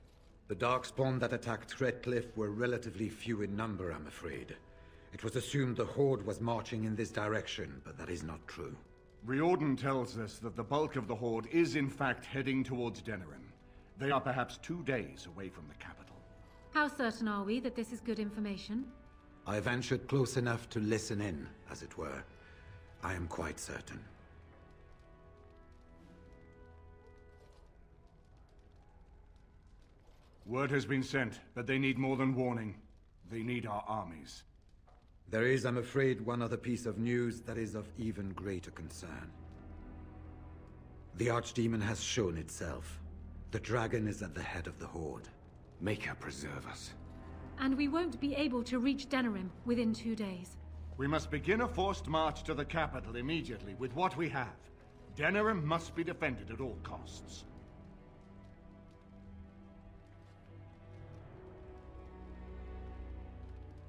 The Darkspawn that attacked Threadcliff were relatively few in number, I'm afraid. It was assumed the Horde was marching in this direction, but that is not true. Riordan tells us that the bulk of the Horde is in fact heading towards Denerim. They are perhaps 2 days away from the capital. How certain are we that this is good information? I ventured close enough to listen in, as it were. I am quite certain. Word has been sent, but they need more than warning. They need our armies. There is, I'm afraid, one other piece of news that is of even greater concern. The Archdemon has shown itself. The dragon is at the head of the Horde. Make her preserve us. And we won't be able to reach Denerim within 2 days. We must begin a forced march to the capital immediately with what we have. Denerim must be defended at all costs.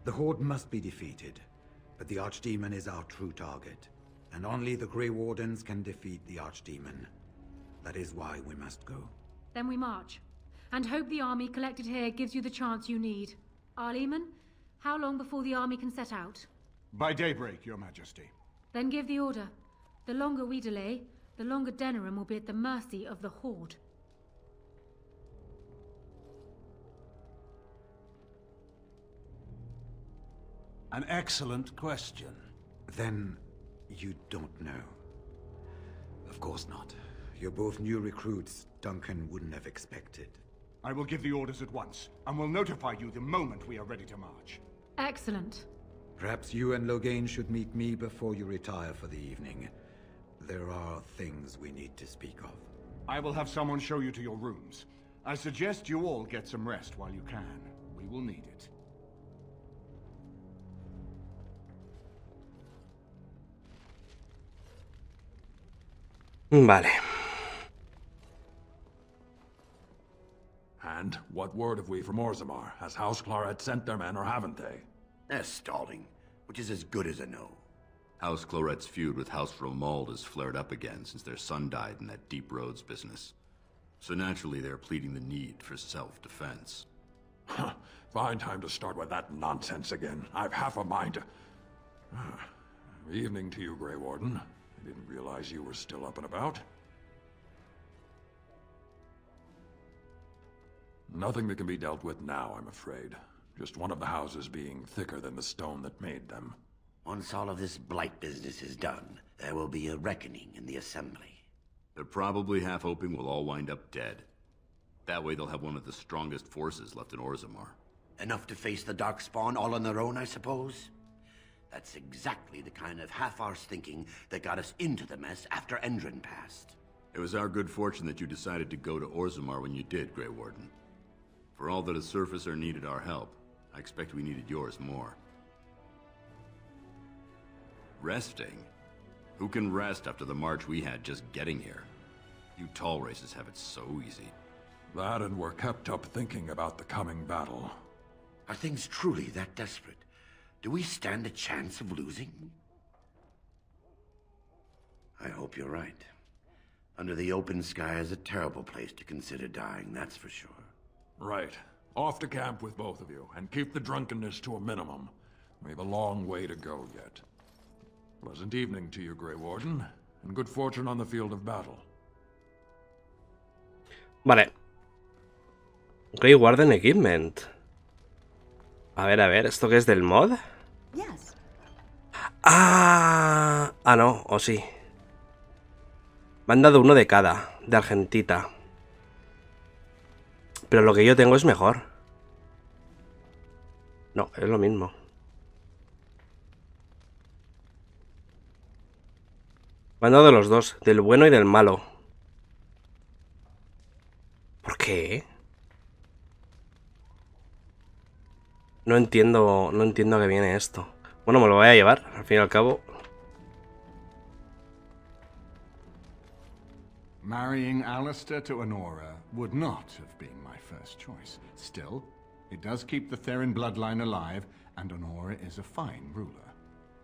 The Horde must be defeated, but the Archdemon is our true target, and only the Grey Wardens can defeat the Archdemon. That is why we must go. Then we march, and hope the army collected here gives you the chance you need. Arleman, how long before the army can set out? By daybreak, Your Majesty. Then give the order. The longer we delay, the longer Denerim will be at the mercy of the Horde. An excellent question. Then, you don't know. Of course not. You're both new recruits Duncan wouldn't have expected. I will give the orders at once, and will notify you the moment we are ready to march. Excellent. Perhaps you and Loghain should meet me before you retire for the evening. There are things we need to speak of. I will have someone show you to your rooms. I suggest you all get some rest while you can. We will need it. Vale. And what word have we from Orzammar? Has House Clorette sent their men or haven't they? They're stalling, which is as good as a no. House Clorette's feud with House Romald has flared up again since their son died in that Deep Roads business. So naturally they're pleading the need for self-defense. Fine time to start with that nonsense again. I've half a mind to... Evening to you, Grey Warden. I didn't realize you were still up and about. Nothing that can be dealt with now, I'm afraid. Just one of the houses being thicker than the stone that made them. Once all of this blight business is done, there will be a reckoning in the Assembly. They're probably half hoping we'll all wind up dead. That way they'll have one of the strongest forces left in Orzammar. Enough to face the Darkspawn all on their own, I suppose? That's exactly the kind of half-arsed thinking that got us into the mess after Endrin passed. It was our good fortune that you decided to go to Orzammar when you did, Grey Warden. For all that a surfacer needed our help, I expect we needed yours more. Resting? Who can rest after the march we had just getting here? You tall races have it so easy. That and we're kept up thinking about the coming battle. Are things truly that desperate? Do we stand a chance of losing? I hope you're right. Under the open sky is a terrible place to consider dying, that's for sure. Right. Off to camp with both of you, and keep the drunkenness to a minimum. We have a long way to go yet. Pleasant evening to you, Grey Warden, and good fortune on the field of battle. Vale. Grey Warden Equipment. A ver, ¿esto qué es del mod? Yes. Ah, no, o sí. Me han dado uno de cada, de argentita. Pero lo que yo tengo es mejor. No, es lo mismo. Me han dado los dos, del bueno y del malo. ¿Por qué? No entiendo a qué viene esto. Bueno, me lo voy a llevar, al fin y al cabo. Marrying Alistair to Honora would not have been my first choice. Still, it does keep the Therin bloodline alive, and Honora is a fine ruler.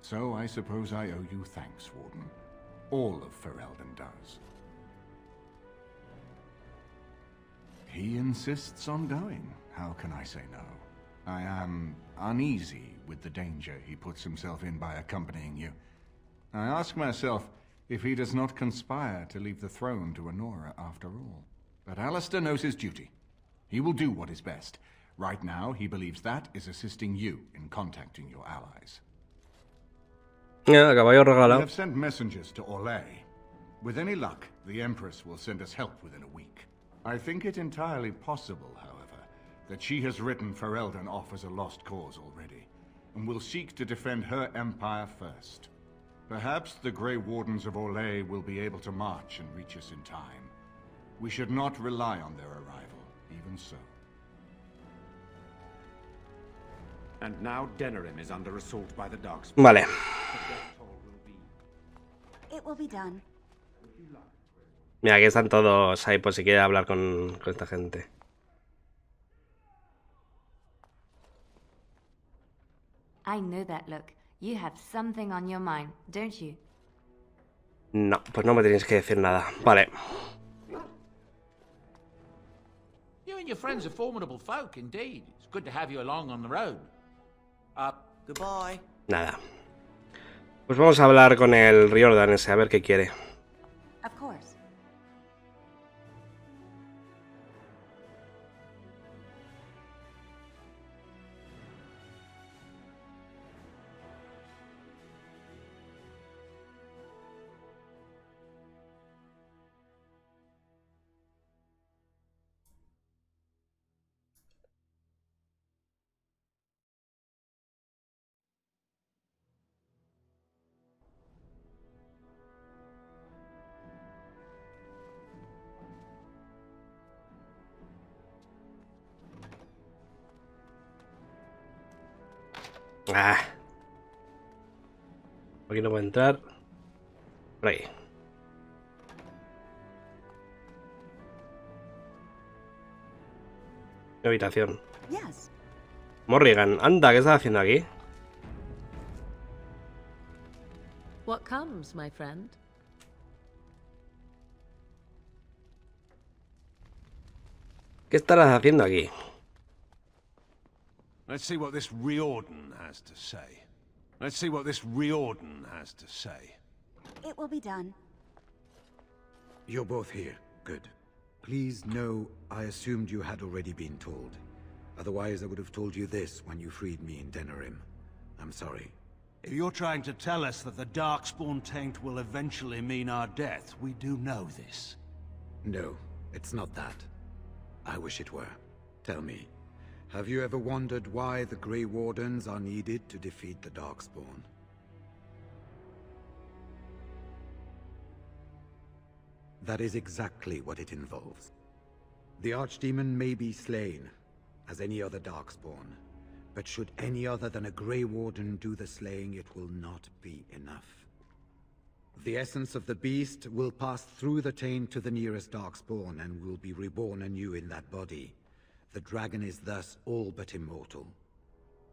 So I suppose I owe you thanks, Warden. All of Ferelden does. He insists on going. How can I say no? I am uneasy with the danger he puts himself in by accompanying you. I ask myself if he does not conspire to leave the throne to Honora after all. But Alistair knows his duty. He will do what is best. Right now, he believes that is assisting you in contacting your allies. Yeah, caballo We regalado. have sent messengers to Orlais. With any luck, the Empress will send us help within a week. I think it entirely possible, however, that she has written Ferelden off as a lost cause already, and will seek to defend her empire first. Perhaps the Grey Wardens of Orlais will be able to march and reach us in time. We should not rely on their arrival, even so. And now Denerim is under assault by the Darkspawn. Vale. It will be done. Mira, aquí están todos ahí por si quiere hablar con esta gente. I know that look. You have something on your mind, don't you? No, pues no me tenéis que decir nada. Vale. You and your friends are formidable folk, indeed. It's good to have you along on the road. Goodbye. Nada. Pues vamos a hablar con el Riordan ese, a ver qué quiere. Of course. Ah. Aquí no puedo entrar. Por ahí. Mi habitación. Yes. Morrigan, anda, ¿qué estás haciendo aquí? What comes, my friend? ¿Qué estarás haciendo aquí? Let's see what this Riordan has to say. Let's see what this Riordan has to say. It will be done. You're both here. Good. Please know I assumed you had already been told. Otherwise, I would have told you this when you freed me in Denerim. I'm sorry. If you're trying to tell us that the Darkspawn taint will eventually mean our death, we do know this. No, it's not that. I wish it were. Tell me, have you ever wondered why the Grey Wardens are needed to defeat the Darkspawn? That is exactly what it involves. The Archdemon may be slain, as any other Darkspawn, but should any other than a Grey Warden do the slaying, it will not be enough. The essence of the beast will pass through the taint to the nearest Darkspawn and will be reborn anew in that body. The dragon is thus all but immortal.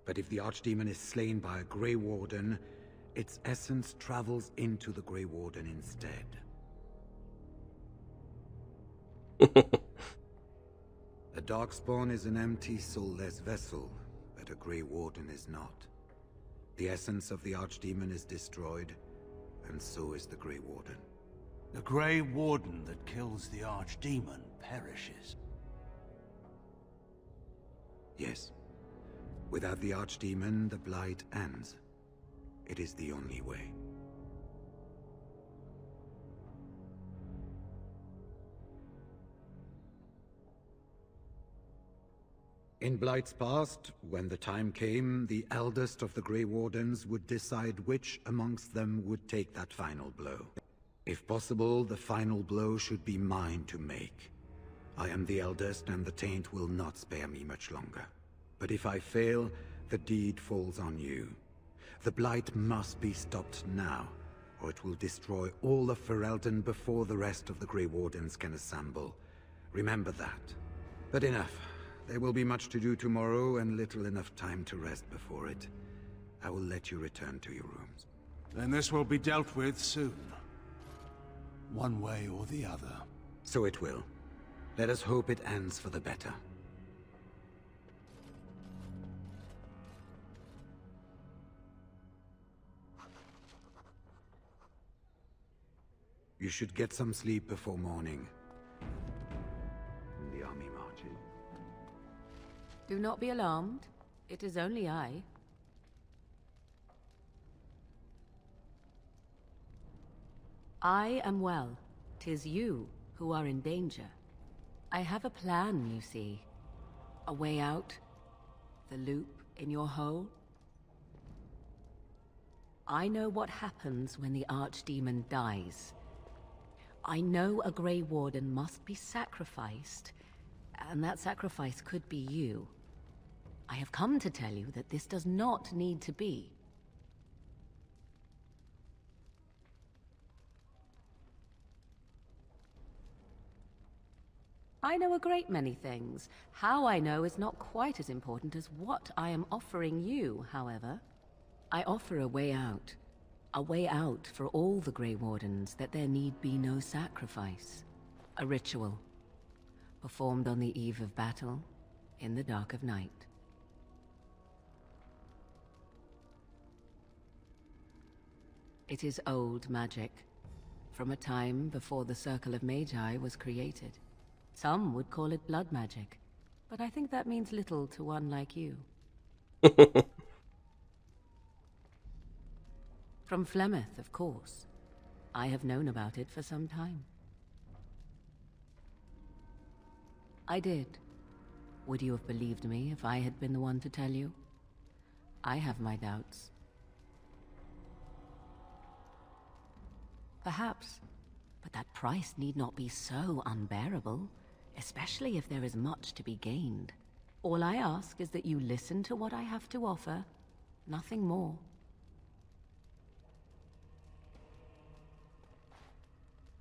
But if the Archdemon is slain by a Grey Warden, its essence travels into the Grey Warden instead. A Darkspawn is an empty, soulless vessel, but a Grey Warden is not. The essence of the Archdemon is destroyed, and so is the Grey Warden. The Grey Warden that kills the Archdemon perishes. Yes. Without the Archdemon, the Blight ends. It is the only way. In Blight's past, when the time came, the eldest of the Grey Wardens would decide which amongst them would take that final blow. If possible, the final blow should be mine to make. I am the eldest, and the taint will not spare me much longer. But if I fail, the deed falls on you. The Blight must be stopped now, or it will destroy all of Ferelden before the rest of the Grey Wardens can assemble. Remember that. But enough. There will be much to do tomorrow, and little enough time to rest before it. I will let you return to your rooms. Then this will be dealt with soon. One way or the other. So it will. Let us hope it ends for the better. You should get some sleep before morning. The army marches. Do not be alarmed. It is only I. I am well. 'Tis you who are in danger. I have a plan, you see. A way out. The loop in your hole. I know what happens when the Archdemon dies. I know a Grey Warden must be sacrificed, and that sacrifice could be you. I have come to tell you that this does not need to be. I know a great many things. How I know is not quite as important as what I am offering you, however. I offer a way out. A way out for all the Grey Wardens, that there need be no sacrifice. A ritual, performed on the eve of battle, in the dark of night. It is old magic, from a time before the Circle of Magi was created. Some would call it blood magic, but I think that means little to one like you. From Flemeth, of course. I have known about it for some time. I did. Would you have believed me if I had been the one to tell you? I have my doubts. Perhaps, but that price need not be so unbearable, especially if there is much to be gained. All I ask is that you listen to what I have to offer, nothing more.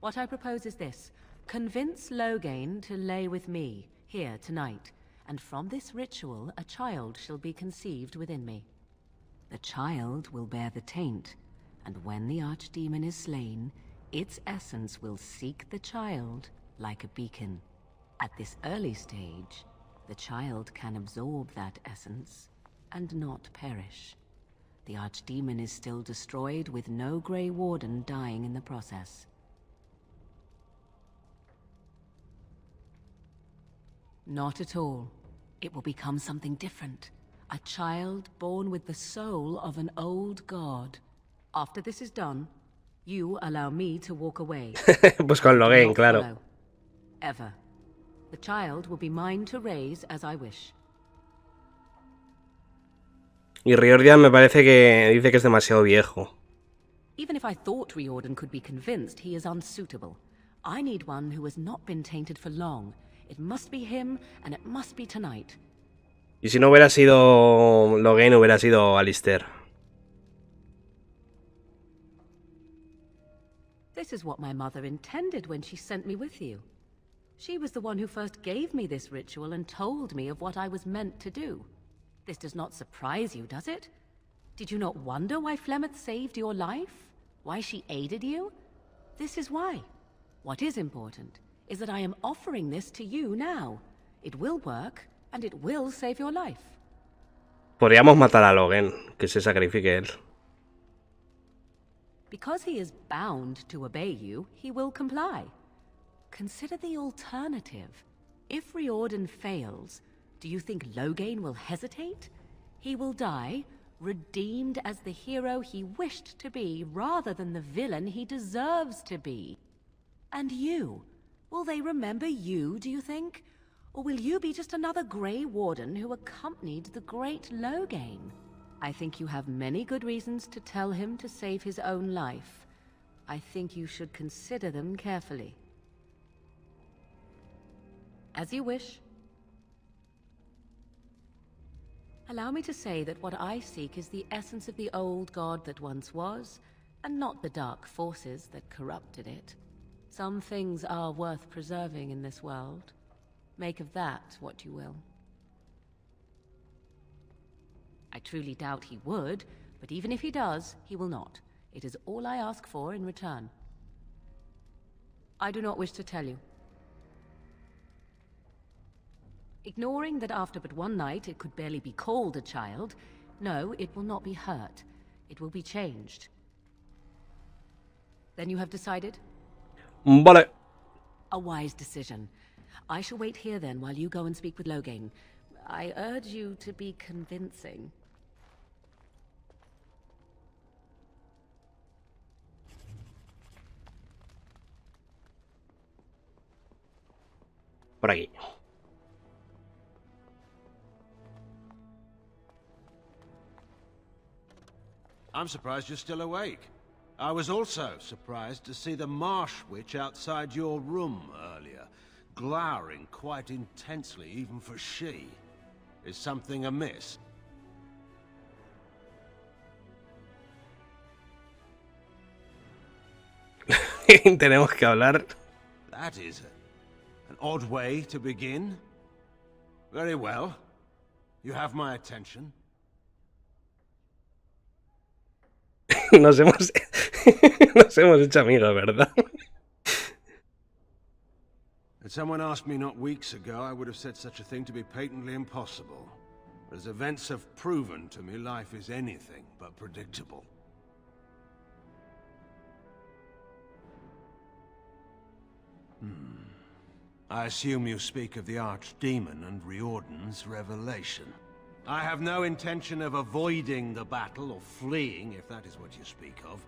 What I propose is this. Convince Loghain to lay with me, here tonight, and from this ritual a child shall be conceived within me. The child will bear the taint, and when the Archdemon is slain, its essence will seek the child like a beacon. At this early stage, the child can absorb that essence and not perish. The Archdemon is still destroyed with no Grey Warden dying in the process. Not at all. It will become something different. A child born with the soul of an old god. After this is done, you allow me to walk away. Pues con Loghain, claro. Follow. Ever. The child will be mine to raise as I wish. Y Riordan me parece que dice que es demasiado viejo. Even if I thought Riordan could be convinced, he is unsuitable. I need one who has not been tainted for long. It must be him, and it must be tonight. Y si no hubiera sido Loghain, hubiera sido Alistair. This is what my mother intended when she sent me with you. She was the one who first gave me this ritual and told me of what I was meant to do. This does not surprise you, does it? Did you not wonder why Flemeth saved your life? Why she aided you? This is why. What is important is that I am offering this to you now. It will work, and it will save your life. Podríamos matar a Loghain, que se sacrifique él. Because he is bound to obey you, he will comply. Consider the alternative. If Riordan fails, do you think Loghain will hesitate? He will die, redeemed as the hero he wished to be, rather than the villain he deserves to be. And you? Will they remember you, do you think? Or will you be just another Grey Warden who accompanied the great Loghain? I think you have many good reasons to tell him to save his own life. I think you should consider them carefully. As you wish. Allow me to say that what I seek is the essence of the old god that once was, and not the dark forces that corrupted it. Some things are worth preserving in this world. Make of that what you will. I truly doubt he would, But even if he does, he will not. It is all I ask for in return. I do not wish to tell you. Ignoring that after but one night it could barely be called a child, no, it will not be hurt. It will be changed. Then you have decided? Vale. A wise decision. I shall wait here then while you go and speak with Loghain. I urge you to be convincing. Por aquí. I'm surprised you're still awake. I was also surprised to see the marsh witch outside your room earlier, glowering quite intensely, even for she. Is something amiss? Tenemos que hablar. That is an odd way to begin. Very well. You have my attention. Nos hemos hecho amigos, ¿verdad? Had someone asked me not weeks ago, I would have said such a thing to be patently impossible. As events have proven to me, life is anything but predictable. I assume you speak of the Archdemon and Riordan's revelation. I have no intention of avoiding the battle or fleeing, if that is what you speak of.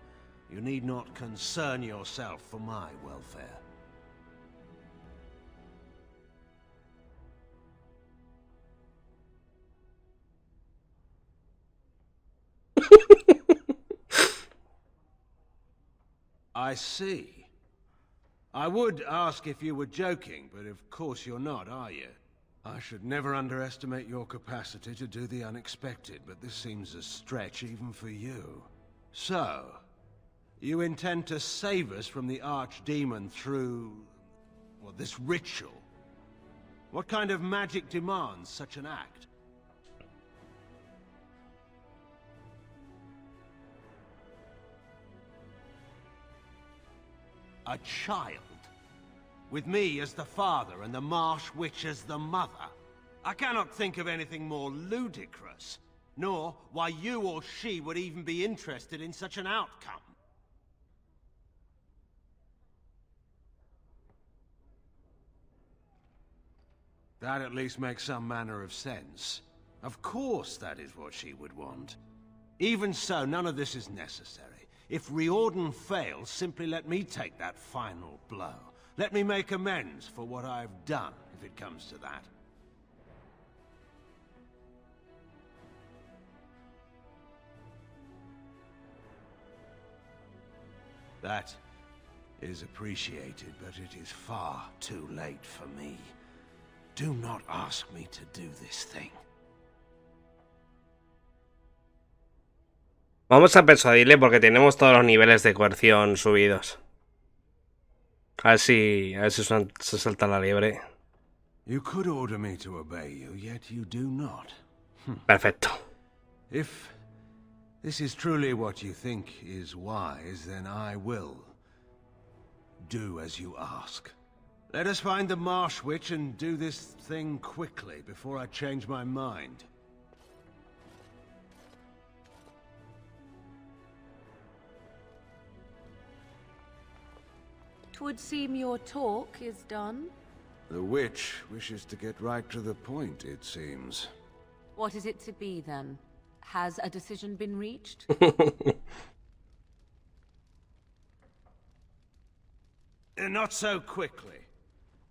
You need not concern yourself for my welfare. I see. I would ask if you were joking, but of course you're not, are you? I should never underestimate your capacity to do the unexpected, but this seems a stretch even for you. So, you intend to save us from the Archdemon through, well, this ritual? What kind of magic demands such an act? A child? With me as the father and the Marsh Witch as the mother? I cannot think of anything more ludicrous, nor why you or she would even be interested in such an outcome. That at least makes some manner of sense. Of course that is what she would want. Even so, none of this is necessary. If Riordan fails, simply let me take that final blow. Let me make amends for what I've done, if it comes to that. That is appreciated, but it is far too late for me. Do not ask me to do this thing. Vamos a persuadirle porque tenemos todos los niveles de coerción subidos. A ver si se salta la liebre. You could order me to obey you, yet you do not. Perfecto. If this is truly what you think is wise, then I will do as you ask. Let us find the Marsh Witch and do this thing quickly before I change my mind. Twould seem your talk is done. The witch wishes to get right to the point, it seems. What is it to be, then? Has a decision been reached? Not so quickly.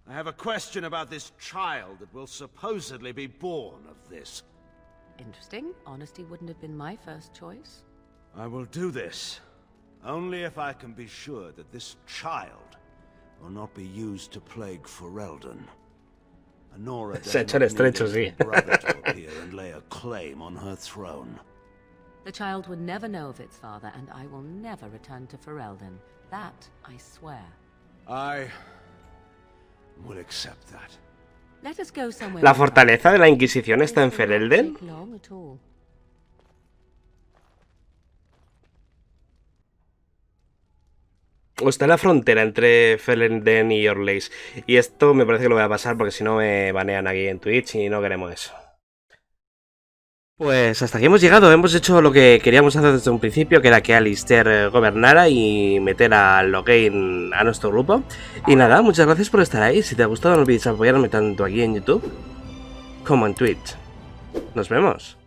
I have a question about this child that will supposedly be born of this. Interesting. Honesty wouldn't have been my first choice. I will do this, only if I can be sure that this child will not be used to plague Ferelden. Nora does not need his brother to appear and lay a claim on her throne. The child would never know of its father, and I will never return to Ferelden. That I swear. I will accept that. Let us go somewhere. ¿La fortaleza de la Inquisición está en Ferelden? O está en la frontera entre Felden y Orleis. Y esto me parece que lo voy a pasar porque si no me banean aquí en Twitch y no queremos eso. Pues hasta aquí hemos llegado, hemos hecho lo que queríamos hacer desde un principio, que era que Alistair gobernara y meter a Loghain a nuestro grupo. Y nada, muchas gracias por estar ahí, si te ha gustado no olvides apoyarme tanto aquí en YouTube como en Twitch. Nos vemos.